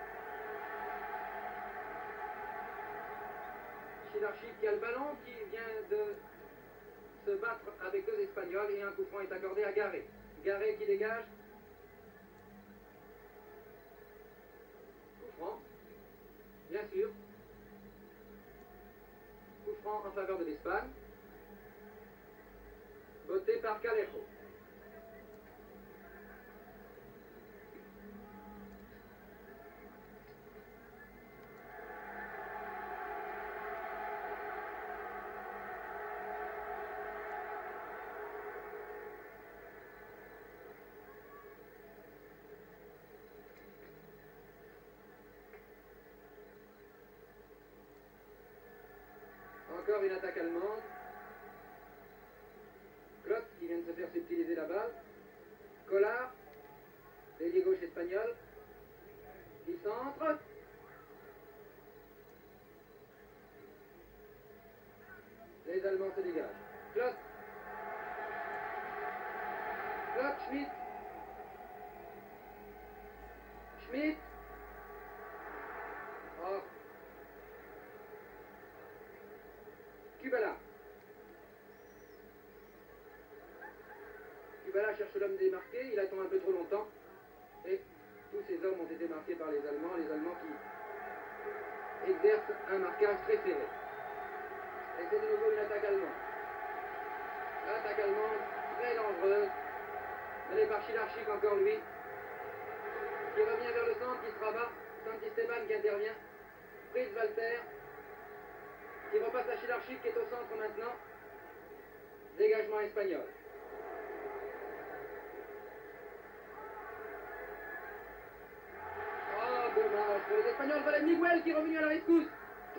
Schilarczyk qui a le ballon, qui vient de se battre avec deux Espagnols, et un coup franc est accordé à Garé. Garé qui dégage. Coup franc, bien sûr. Coup franc en faveur de l'Espagne. Botté par Calejo. Encore une attaque allemande. Klotz qui vient de se faire subtiliser la balle. Collard, l'ailier gauche espagnol, qui centre. Les Allemands se dégagent. Klotz. Klotz, Schmidt. Schmidt. Oh. Kubala. Kubala cherche l'homme démarqué, il attend un peu trop longtemps. Et tous ces hommes ont été marqués par les Allemands qui exercent un marquage très serré. Et c'est de nouveau une attaque allemande. Attaque allemande très dangereuse, menée par Schilarchik encore lui, qui revient vers le centre, qui se rabat. Santisteban qui intervient. Fritz Walter, qui repasse à Schilarchik qui est au centre maintenant. Dégagement espagnol. Oh, dommage pour les Espagnols. Voilà Miguel qui est revenu à la rescousse.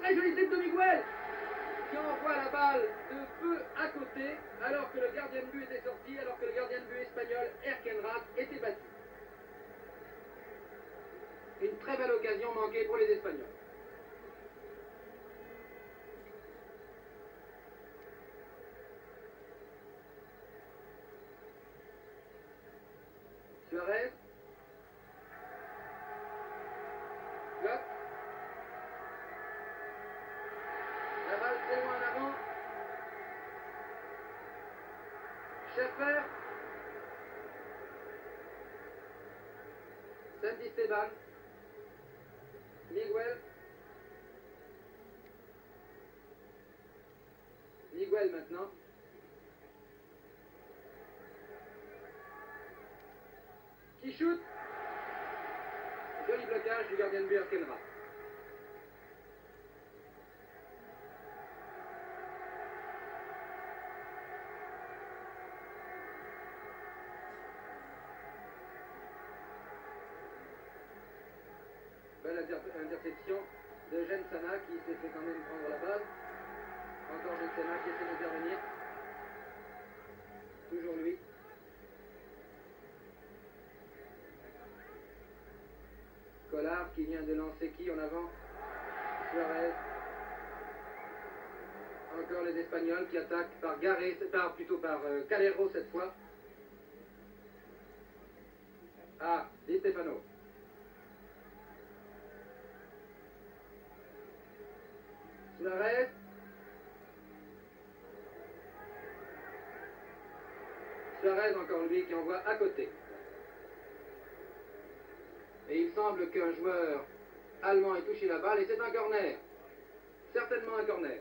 Très joli dribble de Miguel, qui envoie la balle de peu à côté, alors que le gardien de but était sorti, alors que le gardien de but espagnol, Erkenrath, était battu. Une très belle occasion manquée pour les Espagnols. Suarez. Klotz. La balle très loin en avant. Schäfer. Santisteban. Miguel. Miguel maintenant. Qui shoot. Joli blocage du gardien de but Erkenrath. Belle interception de Jensana qui s'est fait quand même prendre la balle. Encore Jensana qui essaie d'intervenir. Toujours lui. Collard qui vient de lancer qui en avant. Suarez. Encore les Espagnols qui attaquent par Garé, plutôt par Calero cette fois. Ah, Di Stefano. Suarez. Suarez encore lui qui envoie à côté. Et il semble qu'un joueur allemand ait touché la balle et c'est un corner. Certainement un corner.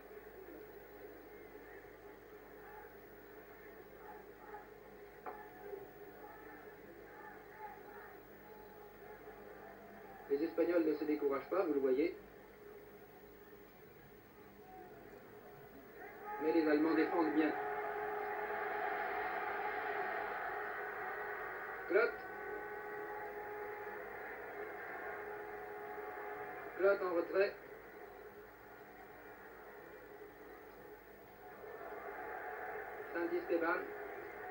Les Espagnols ne se découragent pas, vous le voyez. Mais les Allemands défendent bien. Klotz. Klotz en retrait. Santisteban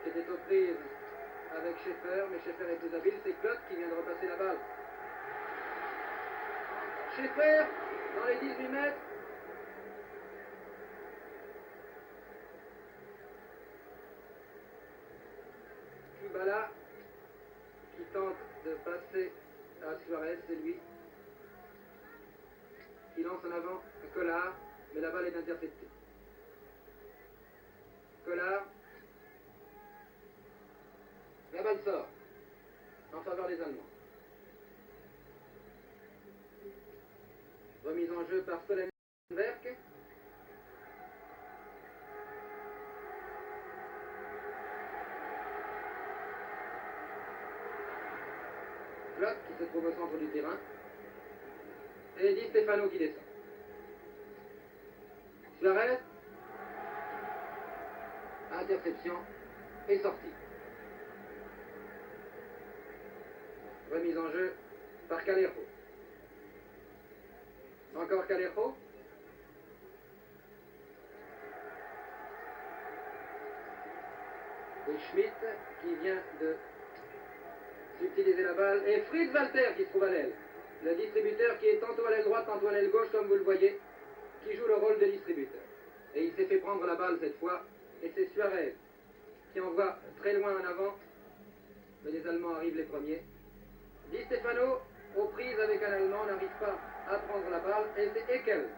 qui était aux prises avec Schäfer, mais Schäfer est plus habile. C'est Klotz qui vient de repasser la balle. Schäfer dans les 18 mètres. Kubala qui tente de passer à Suarez, c'est lui. Qui lance en avant Collard, mais la balle est interceptée. Collard. La balle sort en faveur des Allemands. Remise en jeu par Stolenberg. Klotz qui se trouve au centre du terrain. Et Di Stefano qui descend. Suarez. Interception et sortie. Remise en jeu par Calero. Encore Calero. Et Schmidt qui vient de utiliser la balle. Et Fritz Walter qui se trouve à l'aile. Le distributeur qui est tantôt à l'aile droite, tantôt à l'aile gauche, comme vous le voyez, qui joue le rôle de distributeur. Et il s'est fait prendre la balle cette fois Et c'est Suarez qui envoie très loin en avant. Mais les Allemands arrivent les premiers. Di Stefano, aux prises avec un Allemand, n'arrive pas à prendre la balle. Et c'est Eckel.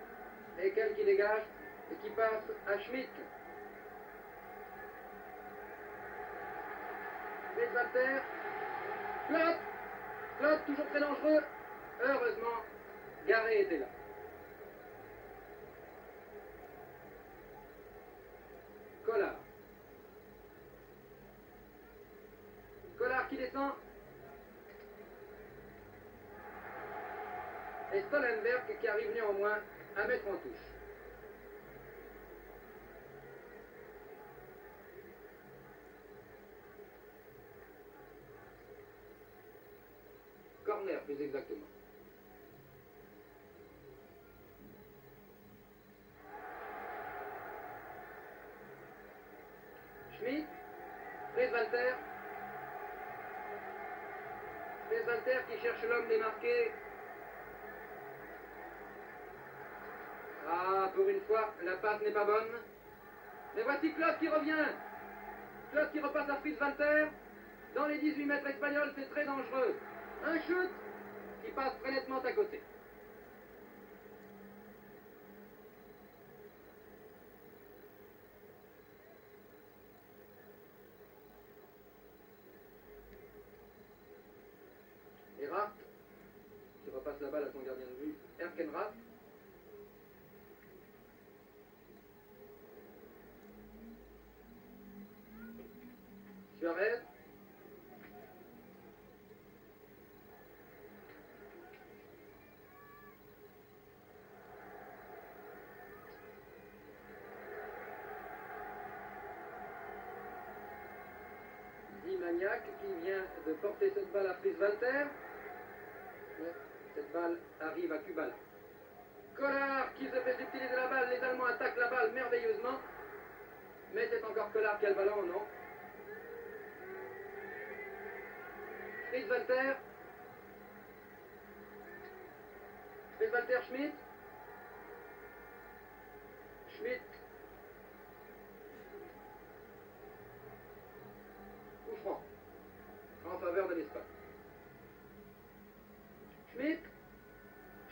Eckel qui dégage et qui passe à Schmitt. Walter. Claude, toujours très dangereux. Heureusement, Garé était là. Collard qui descend. Et Stollenberg qui arrive néanmoins à mettre en touche. Corner plus exactement. Schmitt, Walter qui cherche l'homme démarqué. Ah, pour une fois, la passe n'est pas bonne. Mais voici Claude qui revient. Claude qui repasse à Walter. Dans les 18 mètres espagnols, c'est très dangereux. Un shoot qui passe très nettement à côté. Et Rath qui repasse la balle à son gardien de but, Erkenrath. Suarez. Zimaniac qui vient de porter cette balle à Walter. Mais cette balle arrive à Kubala. Collard qui se fait utiliser la balle. Les Allemands attaquent la balle merveilleusement. Mais c'est encore Collard qui a le ballon, non? Walter. Walter Schmitt. Coup franc. En faveur de l'Espagne.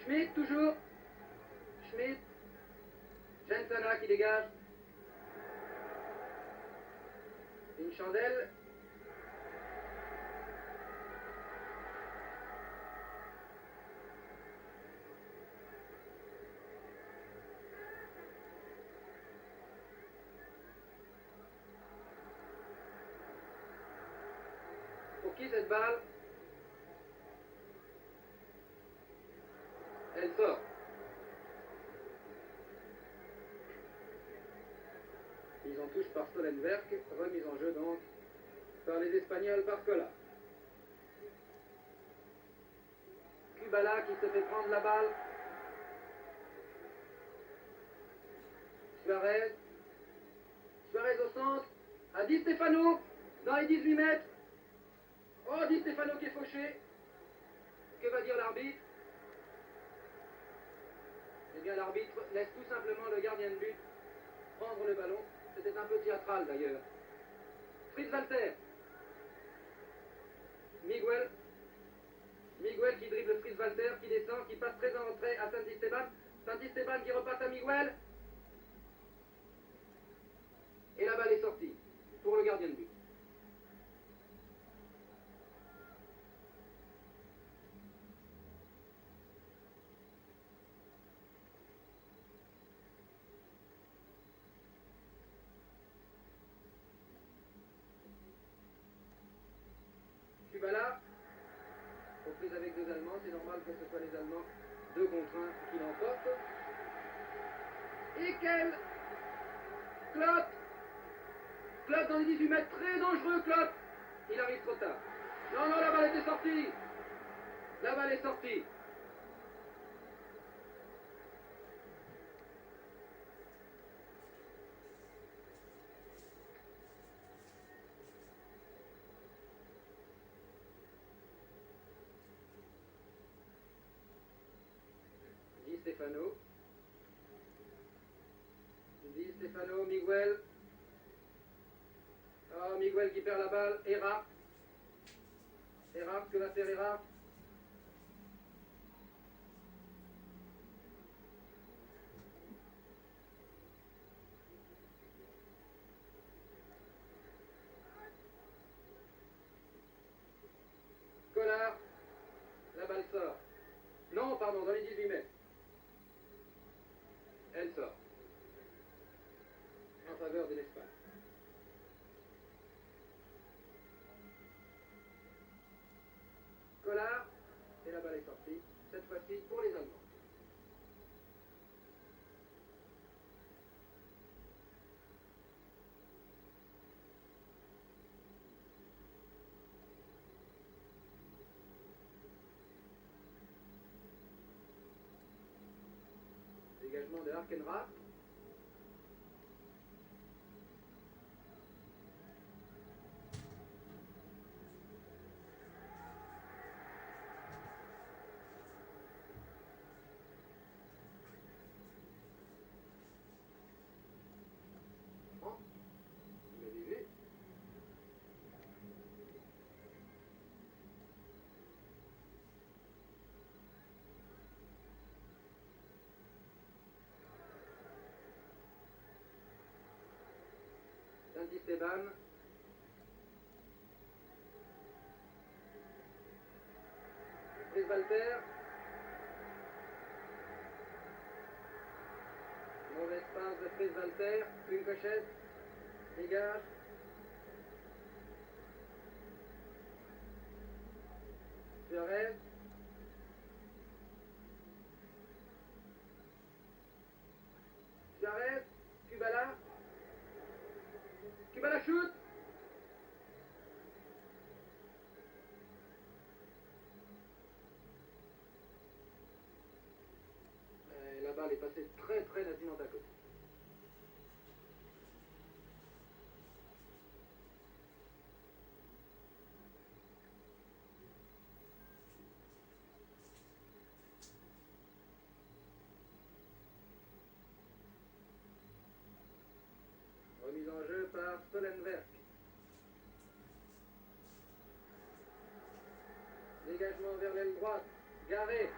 Schmitt toujours. Schmitt. Gentana qui dégage. Une chandelle. Pour qui cette balle? Elle sort. Mise en touche par Stollenberg, remise en jeu donc par les Espagnols par Collard. Kubala qui se fait prendre la balle. Suarez au centre, à Di Stefano, dans les 18 mètres. Oh, Di Stefano qui est fauché. Que va dire l'arbitre? Eh bien, l'arbitre laisse tout simplement le gardien de but prendre le ballon. C'était un peu théâtral d'ailleurs. Walter. Miguel qui dribble Walter, qui descend, qui passe très en retrait à Santisteban qui repasse à Miguel. Et la balle est sortie pour le gardien de but. Kubala, aux prises avec deux Allemands, c'est normal que ce soit les Allemands 2 contre 1 qui l'emportent. Et quel Claude dans les 18 mètres, très dangereux Claude. Il arrive trop tard. Non, la balle était sortie. La balle est sortie. Di Stefano, Miguel. Miguel qui perd la balle. Erra. Erra, que va faire Erra? Collard. La balle sort. Non, pardon, dans les 18 mètres. Elle sort. En faveur de l'Espagne. Collard. Et la balle est sortie. Cette fois-ci pour les Allemands. Dégagement de Harkenrath. Oh, vous l'avez vu. Saint-Esteban. Fritz Walter. Mauvaise passe de Fritz Walter. Une cochette. Dégage. Suarez. Suarez. Kubala. Kubala shoot. La balle est passée très très nettement à côté. Remise en jeu par Stolenberg. Dégagement vers l'aile droite. Garé.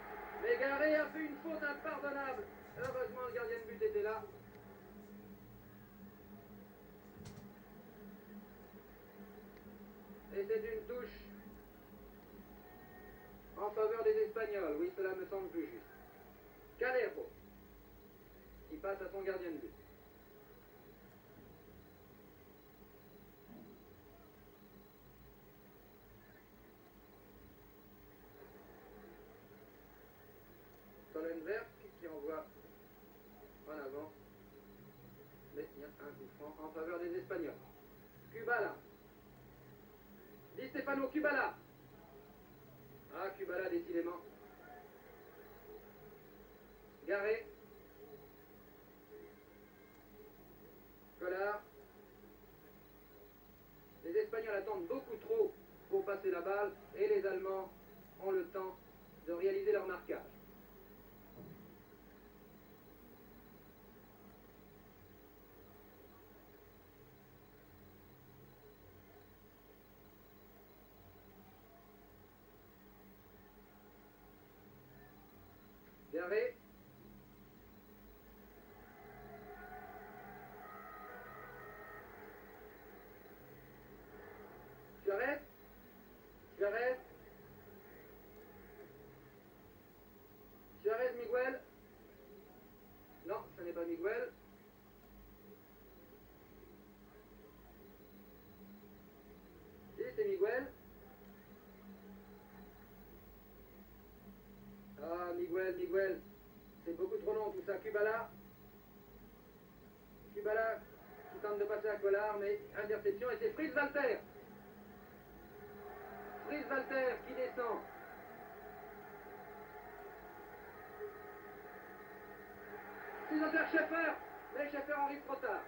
Mais Garé a fait une faute impardonnable. Heureusement, le gardien de but était là. Et c'est une touche en faveur des Espagnols. Oui, cela me semble plus juste. Calero, qui passe à son gardien de but. Stolenberg qui envoie en avant. Mais il y a un coup franc en faveur des Espagnols. Kubala. Di Stefano Kubala. Ah, Kubala décidément. Garé. Collard. Les Espagnols attendent beaucoup trop pour passer la balle et les Allemands ont le temps de réaliser leur marquage. Garé. Suarez. Suarez. Suarez, Miguel. Non, ce n'est pas Miguel. Si, c'est Miguel. Ah, Miguel. C'est beaucoup trop long tout ça. Kubala. Kubala qui tente de passer à Collard, mais interception. Et c'est Fritz Walter. Fritz Walter qui descend. Six Schäfer. Mais Schäfer arrive trop tard.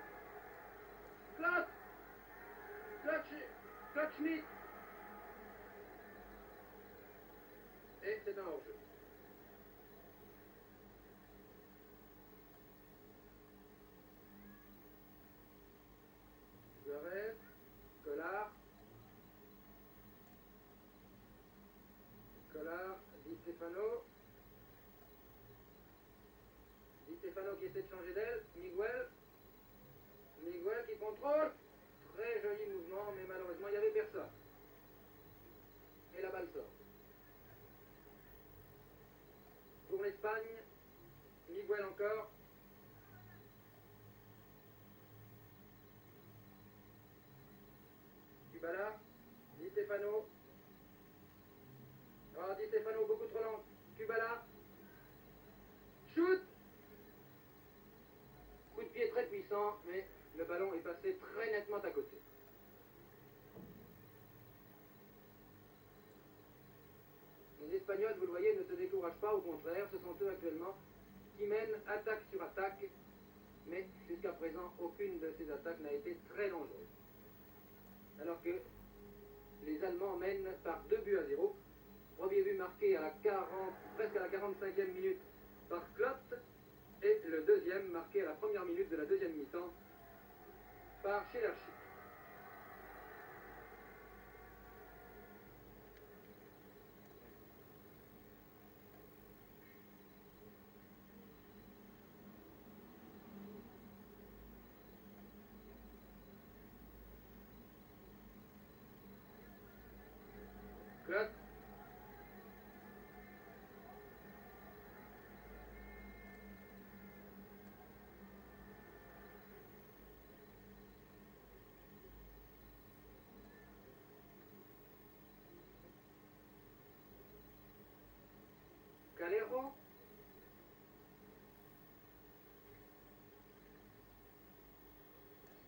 Claude Schmitt. Et c'est un hors-jeu. Suarez, Collard. Stefano qui essaie de changer d'aile. Miguel. Miguel qui contrôle. Très joli mouvement, mais malheureusement, il n'y avait personne. Et la balle sort. Pour l'Espagne, Miguel encore. Kubala. Di Stefano. Oh, Di Stefano beaucoup trop lent. Kubala. Shoot. Coup de pied très puissant, mais le ballon est passé très nettement à côté. Les Espagnols, vous le voyez, ne se découragent pas, au contraire, ce sont eux actuellement qui mènent attaque sur attaque, mais jusqu'à présent, aucune de ces attaques n'a été très dangereuse. Alors que les Allemands mènent par 2-0. Premier but marqué à la presque à la 45e minute par Klott, et le deuxième marqué à la première minute de la deuxième mi-temps par Schillerschik. Klott. Calero.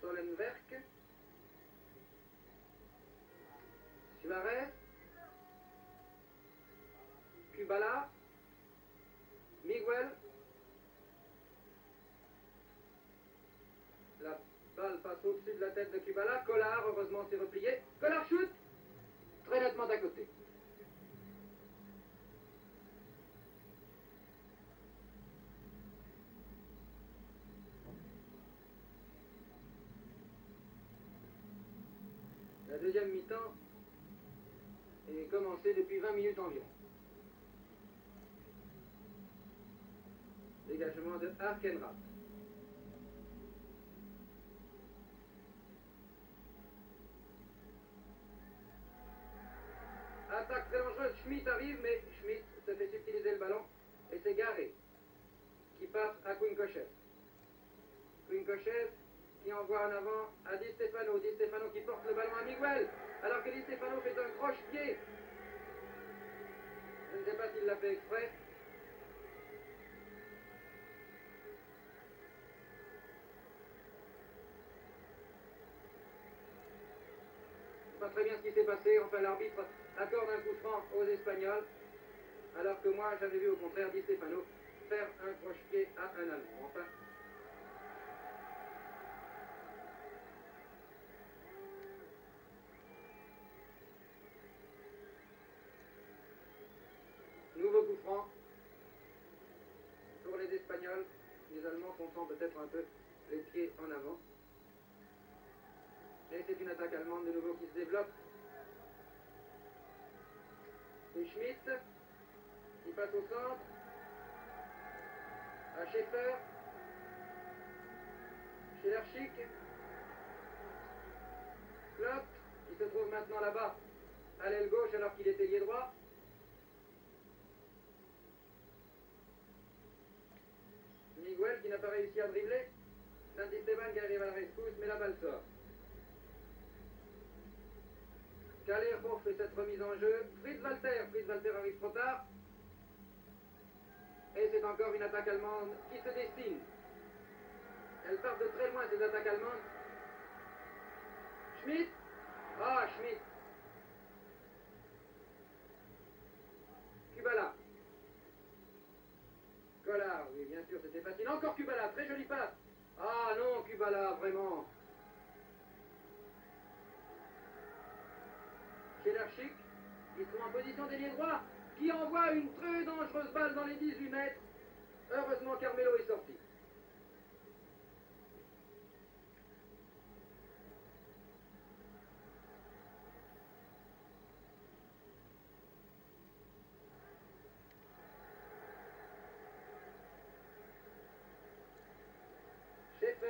Solenwerk. Suarez. Kubala. Miguel. La balle passe au-dessus de la tête de Kubala. Collard, heureusement, s'est replié. Collard shoot. Très nettement à côté. La deuxième mi-temps est commencée depuis 20 minutes environ. Dégagement de Arkenrath. Attaque très dangereuse, Schmitt arrive, mais Schmitt se fait subtiliser le ballon et c'est Garé qui passe à Quinkoshev. Quinkoshev qui envoie en avant à Di Stefano. Di Stefano qui porte le ballon à Miguel, alors que Di Stefano fait un croche-pied. Je ne sais pas s'il l'a fait exprès. Pas très bien ce qui s'est passé. Enfin, l'arbitre accorde un coup franc aux Espagnols, alors que moi, j'avais vu au contraire Di Stefano faire un croche-pied à un Allemand. Enfin, nouveau coup franc pour les Espagnols. Les Allemands sont peut-être un peu les pieds en avant. Et c'est une attaque allemande de nouveau qui se développe. Et Schmitt qui passe au centre. À Schaeffer. Schillerschik. Klott qui se trouve maintenant là-bas à l'aile gauche alors qu'il était ailier droit. Miguel qui n'a pas réussi à dribbler. Saint-Esteban qui arrive à la rescousse, mais la balle sort. Calero fait cette remise en jeu. Fritz Walter arrive trop tard. Et c'est encore une attaque allemande qui se dessine. Elle part de très loin, ces attaques allemandes. Schmitt. Ah, Schmitt. Kubala. Collard, oui, bien sûr, c'était facile. Encore Kubala, très jolie passe. Ah non, Kubala, vraiment. Schillerschik, qui se trouve en position d'ailier droit, qui envoie une très dangereuse balle dans les 18 mètres. Heureusement, Carmelo est sorti.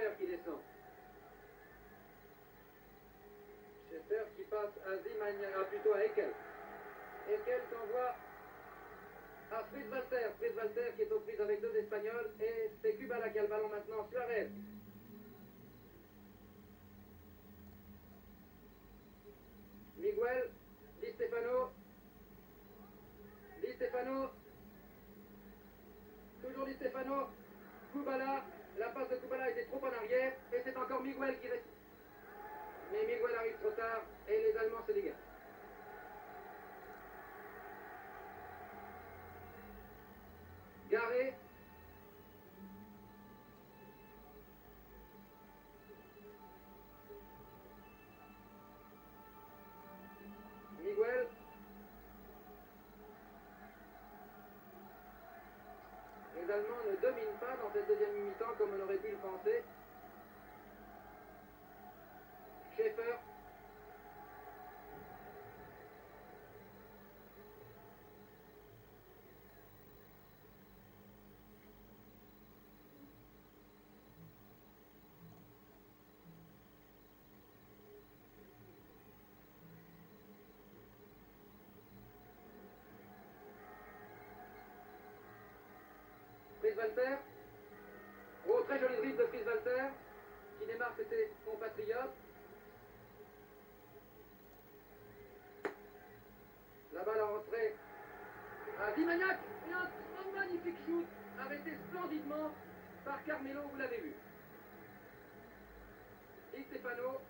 Schaeffer qui descend. Schaeffer qui passe à Zimaniak, plutôt à Eckel. Eckel qui envoie à Fritz Walter. Fritz Walter qui est aux prises avec deux Espagnols. Et c'est Kubala qui a le ballon maintenant. Suarez. Miguel. Di Stefano. Di Stefano. Toujours Di Stefano. Kubala. La passe de Kubala était trop en arrière. Et c'est encore Miguel qui reste. Mais Miguel arrive trop tard. Et les Allemands se dégagent. Garé. Miguel. Les Allemands ne dominent pas dans cette deuxième mi-temps comme on aurait pu le penser. Schaeffer. Fritz Walter. Oh, très joli dribble de Fritz Walter, qui démarque ses compatriotes. La balle en rentrée à Zimaniak. Et un magnifique shoot, arrêté splendidement par Carmelo, vous l'avez vu. Di Stefano.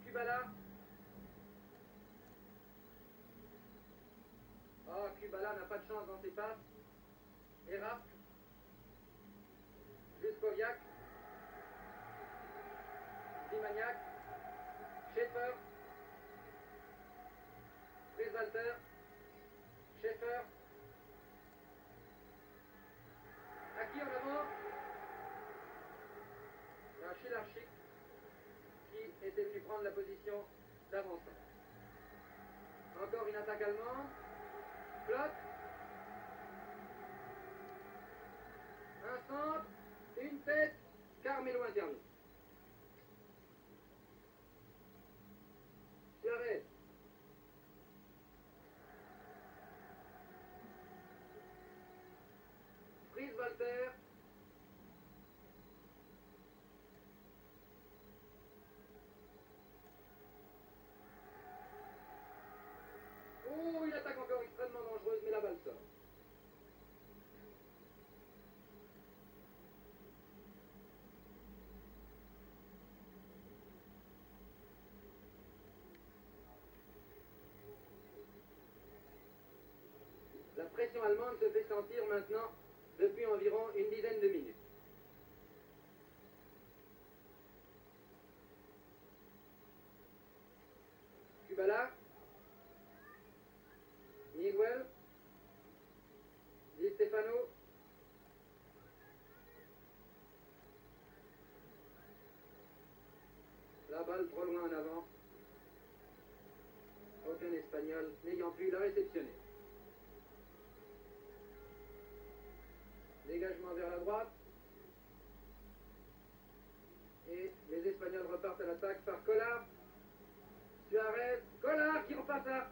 Kubala. Oh, Kubala n'a pas de chance dans ses passes. Erap. Juskoviak. Zimaniak. Schaeffer. Fritz Walter. Schaeffer. À qui en avant? Un Shilarchik qui était venu prendre la position d'avancement. Encore une attaque allemande. Flotte. Un centre. Une tête. Carmelo intervient. Suarez. Fritz Walter. Oh, une attaque encore extrêmement dangereuse, mais la balle sort. La pression allemande se fait sentir maintenant depuis environ une dizaine de minutes. Kubala. Miguel. Di Stefano. La balle trop loin en avant. Aucun Espagnol n'ayant pu la réceptionner. Dégagement vers la droite. Et les Espagnols repartent à l'attaque par Collard. Suarez. Collard qui repasse à...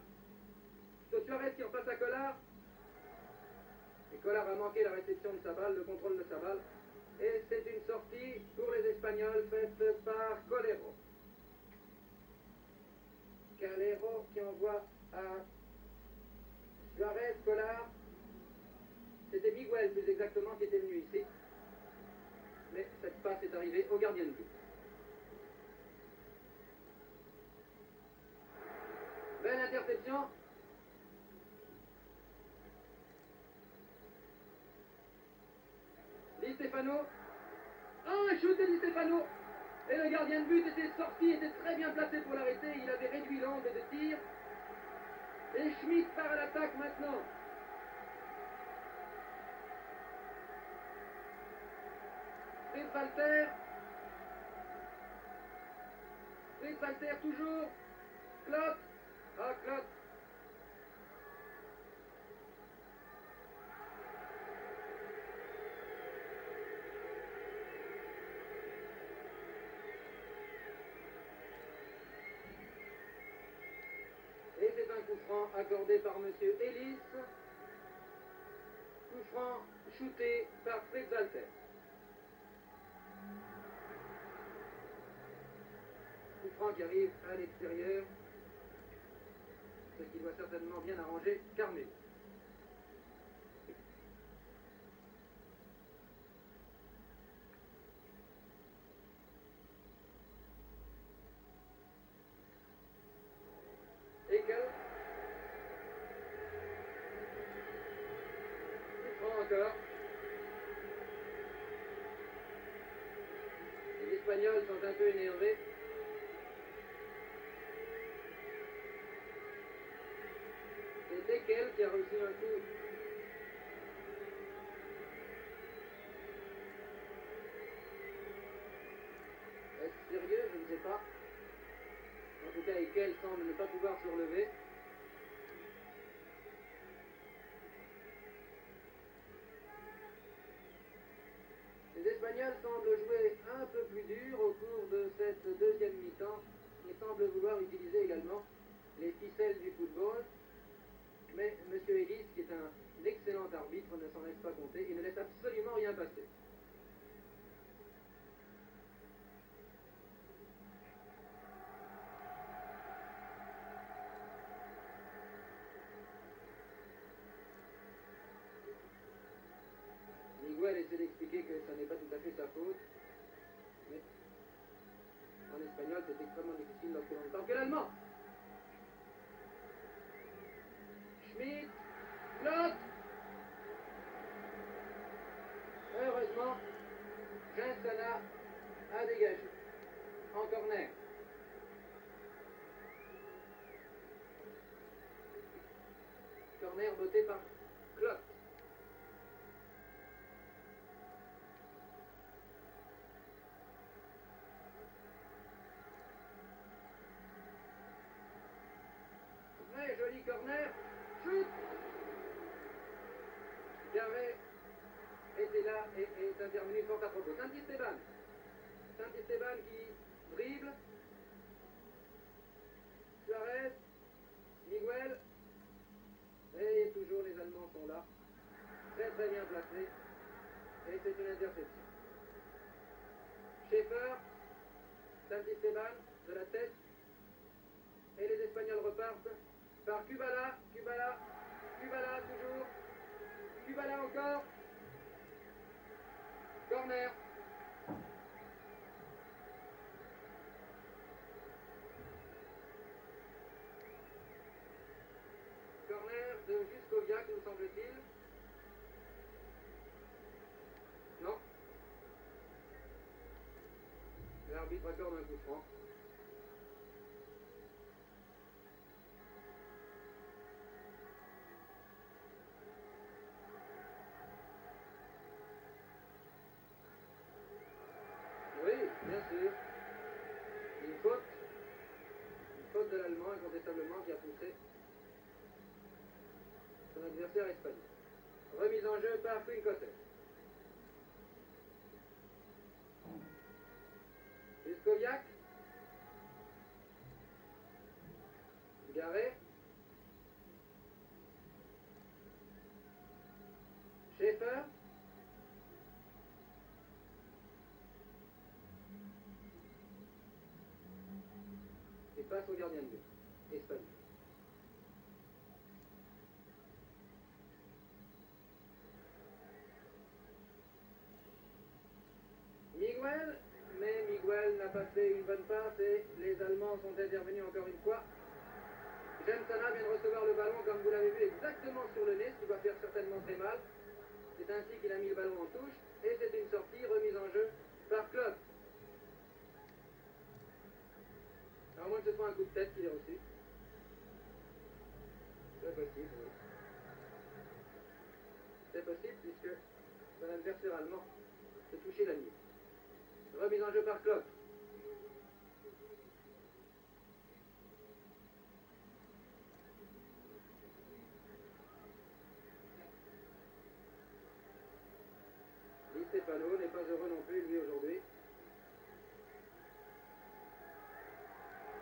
Suarez qui repasse à Collard. Et Collard a manqué la réception de sa balle, le contrôle de sa balle. Et c'est une sortie pour les Espagnols faite par Calero. Calero qui envoie à Suarez, Collard. C'était Miguel plus exactement qui était venu ici. Mais cette passe est arrivée au gardien de but. Belle interception. Di Stefano. Oh, un shoot de Di Stefano. Et le gardien de but était sorti, était très bien placé pour l'arrêter. Il avait réduit l'angle de tir. Et Schmitt part à l'attaque maintenant. Fritz Walter. Fritz Walter toujours. Klotz. Ah, Klotz. coup franc accordé par M. Ellis. Coup franc shooté par Fritz Walter. Coup franc qui arrive à l'extérieur, ce qui doit certainement bien arranger Carmel. Ekel. Coup franc encore. Les Espagnols sont un peu énervés. C'est Ekel qui a reçu un coup. Est-ce sérieux? Je ne sais pas. En tout cas, Ekel semble ne pas pouvoir se relever. Les Espagnols semblent jouer un peu plus dur au cours de cette deuxième mi-temps et semblent vouloir utiliser également les ficelles du football. Mais M. Ellis, qui est un excellent arbitre, ne s'en laisse pas compter et ne laisse absolument rien passer. Miguel essaie d'expliquer que ça n'est pas tout à fait sa faute, mais en espagnol c'est extrêmement difficile lorsque l'on entend que l'allemand. Schmidt, Lot. Heureusement, Gensana a dégagé en corner. Corner botté par Clot. Très joli corner. Shoot. Garret était là et est intervenu fort à propos. Saint-Esteban. Saint-Esteban qui dribble. Suarez. Miguel. Et toujours les Allemands sont là. Très très bien placés. Et c'est une interception. Schaeffer. Saint-Esteban de la tête. Et les Espagnols repartent par Kubala. Kubala. Kubala toujours. Kubala encore. Corner. Corner de Juskoviak, nous semble-t-il. Non. L'arbitre accorde un coup franc. Oui, bien sûr. Une faute. Une faute de l'Allemand, incontestablement, qui a poussé son adversaire espagnol. Remise en jeu par Quincotet. Juskoviak. Garret. Schaeffer. Et passe au gardien de but. Espagnol. Miguel, mais Miguel n'a pas fait une bonne passe et les Allemands sont intervenus encore une fois. Gensana vient de recevoir le ballon, comme vous l'avez vu, exactement sur le nez, ce qui va faire certainement très mal. C'est ainsi qu'il a mis le ballon en touche et c'est une sortie remise en jeu par Claude. À moins que ce soit un coup de tête qu'il ait reçu. C'est possible, oui. C'est possible puisque son adversaire allemand se touchait la nuque. Remise en jeu par Claude. Di Stefano n'est pas heureux non plus, lui, aujourd'hui.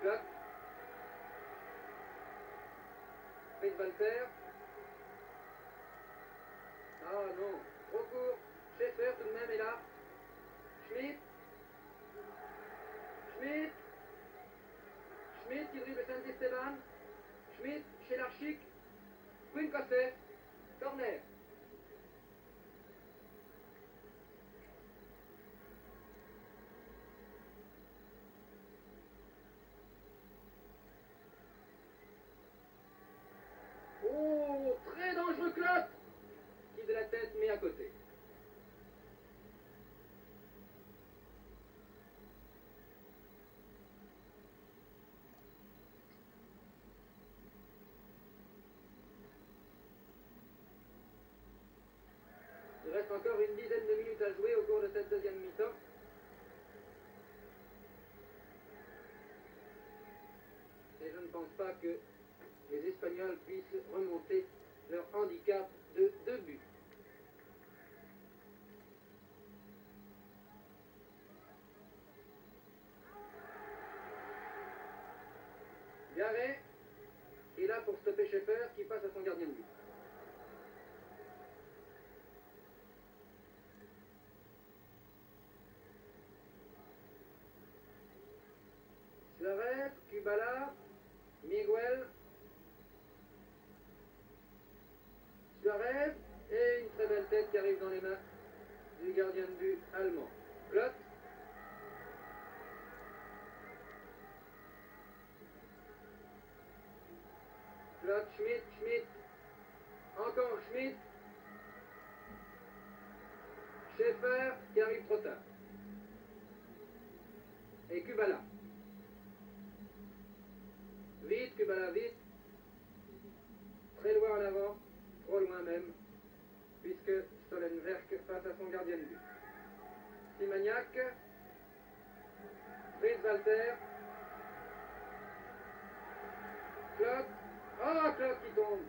Claude. Walter. Ah non, trop court. Schaeffer tout de même est là. Schmidt. Schmidt. Schmidt qui dribble Saint-Esteban. Schmidt chez l'Archic. Quinn Cosset. Corner. Oh, très dangereux Clotte qui de la tête met à côté. Il reste encore une dizaine de minutes à jouer au cours de cette deuxième mi-temps. Et je ne pense pas que les Espagnols puissent remonter leur handicap de 2 buts. Garret est là pour stopper Schaeffer qui passe à son gardien de but. Suarez, Kubala, Miguel, Suarez, et une très belle tête qui arrive dans les mains du gardien de but allemand. Klotz. Klotz, Schmidt, Schmidt, encore Schmidt. Schaeffer qui arrive trop tard. Et Kubala. Vite, Kubala, vite. Très loin en avant, trop loin même, puisque Stolenwerk passe à son gardien de but. Simagnac, Fritz Walter, Klotz. Ah, Klotz qui tombe.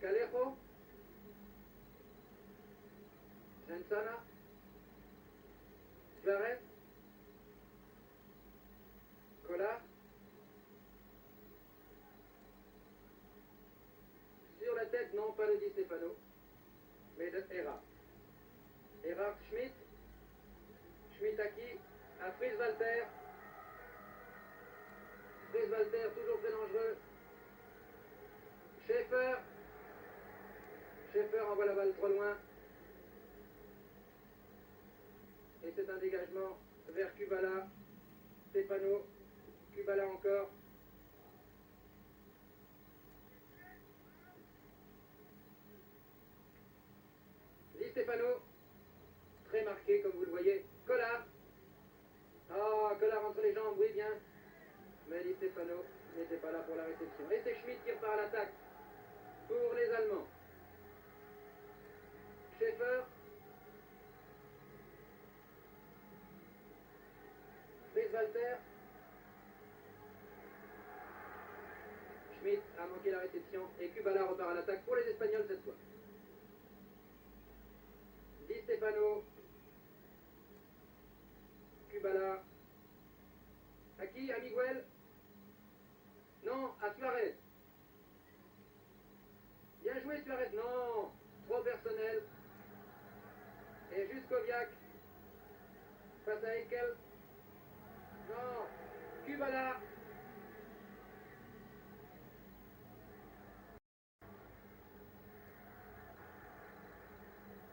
Calejo, Gensana, Suarez, Collard. Sur la tête, non, pas de Di Stefano, mais de Erard. Erard, Schmidt. Schmidt à qui? À Fritz Walter. Fritz Walter, toujours très dangereux. Schaeffer. Schaeffer envoie la balle trop loin. Et c'est un dégagement vers Kubala. Stefano. Kubala encore. Di Stefano. Très marqué, comme vous le voyez. Collard. Ah, Collard entre les jambes, oui, bien. Mais Di Stefano n'était pas là pour la réception. Et c'est Schmidt qui repart à l'attaque pour les Allemands. Schaeffer. Fritz Walter. Schmidt a manqué la réception et Kubala repart à l'attaque pour les Espagnols cette fois. Di Stefano. Kubala. À qui? À Miguel? Non, à Suarez. Bien joué Suarez. Non, trop personnel. Et Juskoviak. Face à Ekel. Non, Kubala.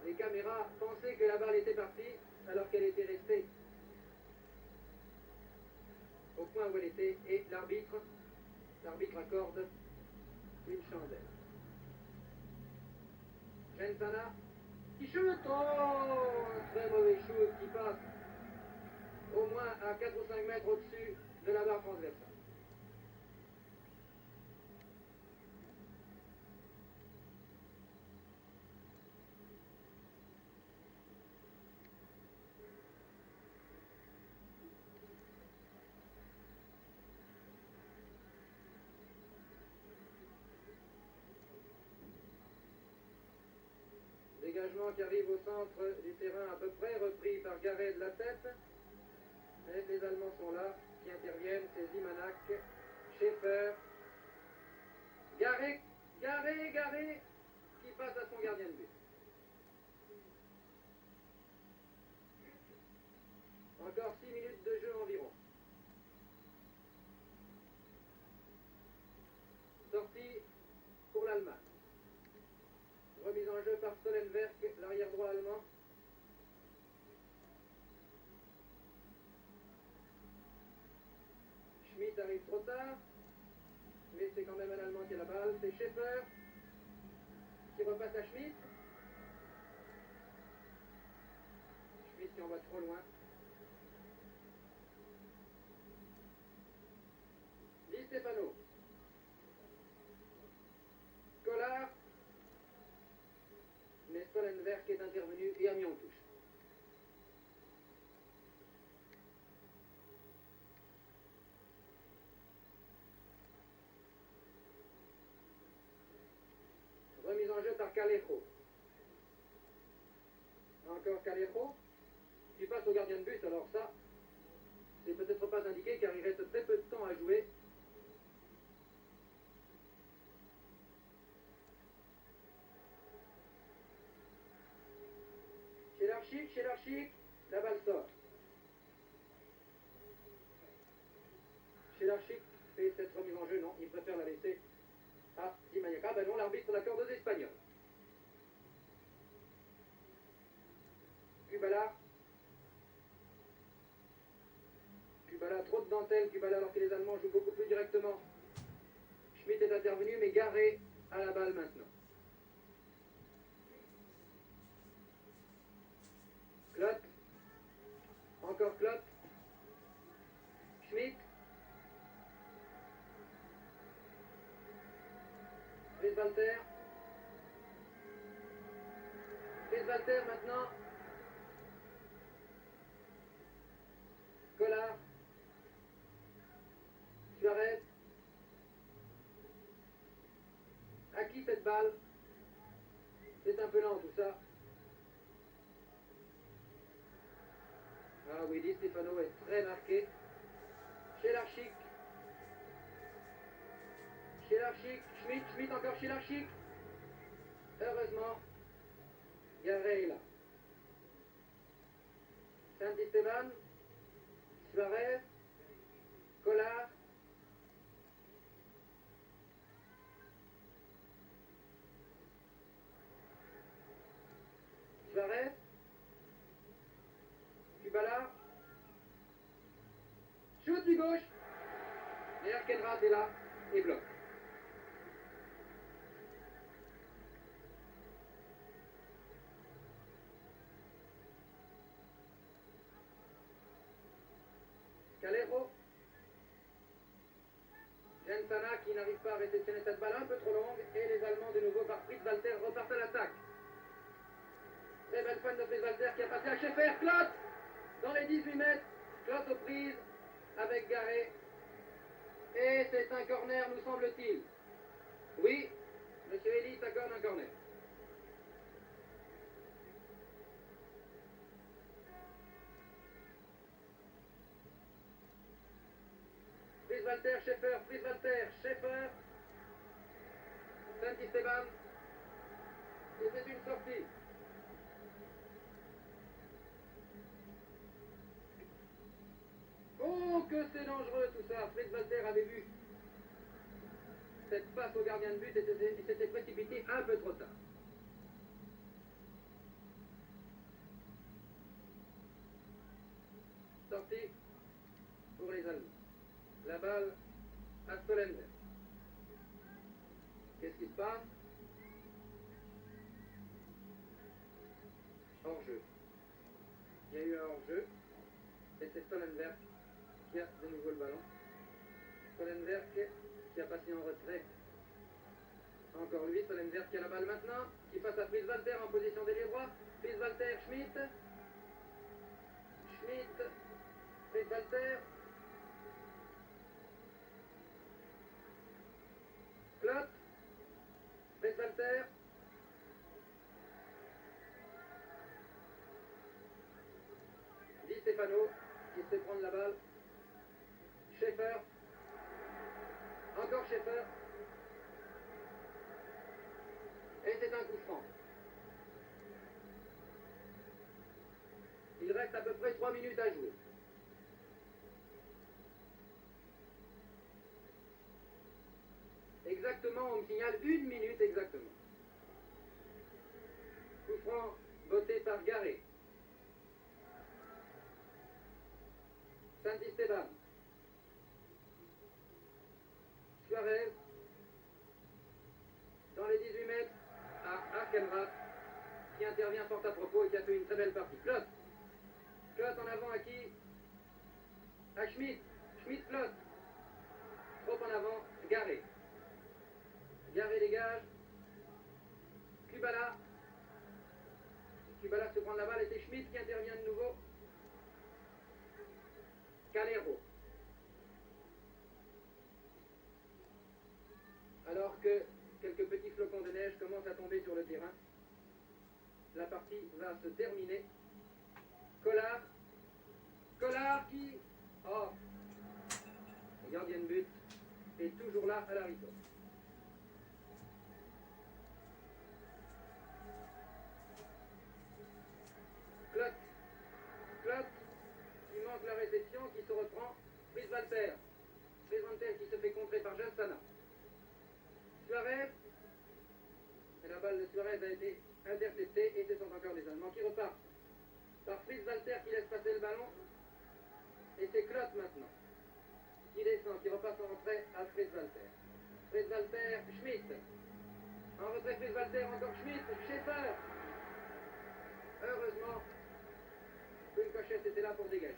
Les caméras pensaient que la balle était partie alors qu'elle était restée au point où elle était et l'arbitre accorde une chandelle. Gensana qui shoot. Oh, un très mauvais shoot qui passe au moins à 4 ou 5 mètres au-dessus de la barre transversale. Dégagement qui arrive au centre du terrain à peu près, repris par Garret de la tête. Et les Allemands sont là, qui interviennent, c'est Zimanak, Garé qui passe à son gardien de but. Encore 6 minutes de jeu environ. Sortie pour l'Allemagne. Remise en jeu par Stollenberg, l'arrière droit allemand. Schmitt arrive trop tard, mais c'est quand même un Allemand qui a la balle. C'est Schäfer qui repasse à Schmitt. Schmitt qui envoie trop loin. Di Stefano. Collard. Mais Stollenberg est intervenu et a mis en touche. Remise en jeu par Callejo. Encore Callejo. Qui passe au gardien de but, alors ça, c'est peut-être pas indiqué car il reste très peu de temps à jouer. Chez l'Archic, la balle sort. Chez l'Archic fait cette remise en jeu, non, il préfère la laisser à Di Maniaca. Ben non, l'arbitre l'accorde aux Espagnols. Kubala, trop de dentelle, Kubala, alors que les Allemands jouent beaucoup plus directement. Schmitt est intervenu, mais Garé à la balle maintenant. Klott, encore Klott, Schmitt, Friedwalter maintenant, Collard, Suarez, à qui cette balle? C'est un peu lent tout ça. Ah oui, Di Stefano est très marqué. Chez l'Archic, Schmitt encore chez l'Archic. Heureusement, Garé est là. Saint-Esteban, Suarez, Collard, Suarez, Kubala, shoot du gauche, et Erkenrath est là et bloque. Callejo, Gensana qui n'arrive pas à réceptionner cette balle un peu trop longue, et les Allemands de nouveau par Friedwalter repartent à l'attaque. Très belle fin de Friedwalter qui a passé à Schäfer. Klott dans les 18 mètres. Klott aux prises avec Garé. Et c'est un corner, nous semble-t-il. Oui, monsieur Elie accorde un corner. Friedwalter, Schäfer. Saint-Esteban. Et c'est une sortie. Oh, que c'est dangereux tout ça. Friedwalter avait vu cette passe au gardien de but et s'était précipité un peu trop tard. Sortie pour les Allemands. La balle à Stollenberg. Qu'est-ce qui se passe? Hors-jeu. Il y a eu un hors-jeu. Et c'est Stollenberg qui a de nouveau le ballon. Stollenberg qui a passé en retrait. Encore lui, Stollenberg qui a la balle maintenant. Qui passe à Friedwalter en position d'ailier droit. Friedwalter, Schmitt. Friedwalter. Klott. Friedwalter. Di Stefano qui se fait prendre la balle. Schäfer. Encore Schäfer. un coup franc. Il reste à peu près 3 minutes à jouer. Exactement, on me signale 1 minute exactement. Coup franc voté par Garé. Santisteban. Suarez. Dans les 18 mètres à Arkenrath, qui intervient fort à propos et qui a fait une très belle partie. Flotte. Flotte en avant à qui? À Schmitt. Schmitt flotte. Trop en avant, Garé. Garé dégage. Kubala. Kubala se prend la balle et c'est Schmitt qui intervient de nouveau. Calero. Alors que quelques petits flocons de neige commencent à tomber sur le terrain, la partie va se terminer. Collard. Collard qui... Oh, le gardien de but est toujours là à la riposte. Clotte. Clotte qui manque la réception, qui se reprend. Fries-Walter. Fries-Walter qui se fait contrer par Jansana. Suarez. Et la balle de Suarez a été interceptée et ce sont encore les Allemands qui repartent. Par Fries-Walter qui laisse passer le ballon. Et c'est Clotte maintenant. Qui descend, qui repasse en retrait à Fries-Walter. Fries-Walter, Schmitt. En retrait Fries-Walter, encore Schmitt, Schaeffer. Heureusement, une cochette était là pour dégager.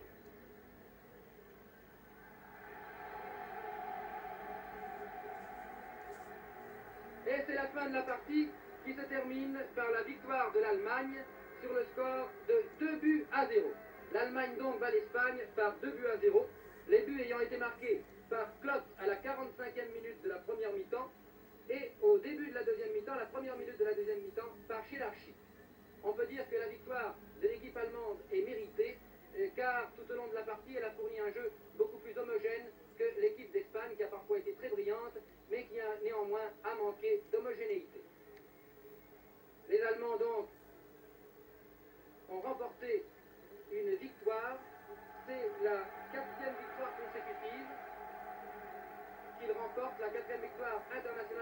Et c'est la fin de la partie qui se termine par la victoire de l'Allemagne sur le score de 2-0. L'Allemagne donc bat l'Espagne par 2-0. Les buts ayant été marqués par Klotz à la 45e minute de la première mi-temps et au début de la deuxième mi-temps, la première minute de la deuxième mi-temps, par Schillarski. On peut dire que la victoire de l'équipe allemande est méritée, car tout au long de la partie, elle a fourni un jeu beaucoup plus homogène que l'équipe d'Espagne, qui a parfois été très brillante, mais qui a néanmoins a manqué d'homogénéité. Les Allemands, donc, ont remporté une victoire. C'est la 4e victoire consécutive qu'ils remportent, la 4e victoire internationale.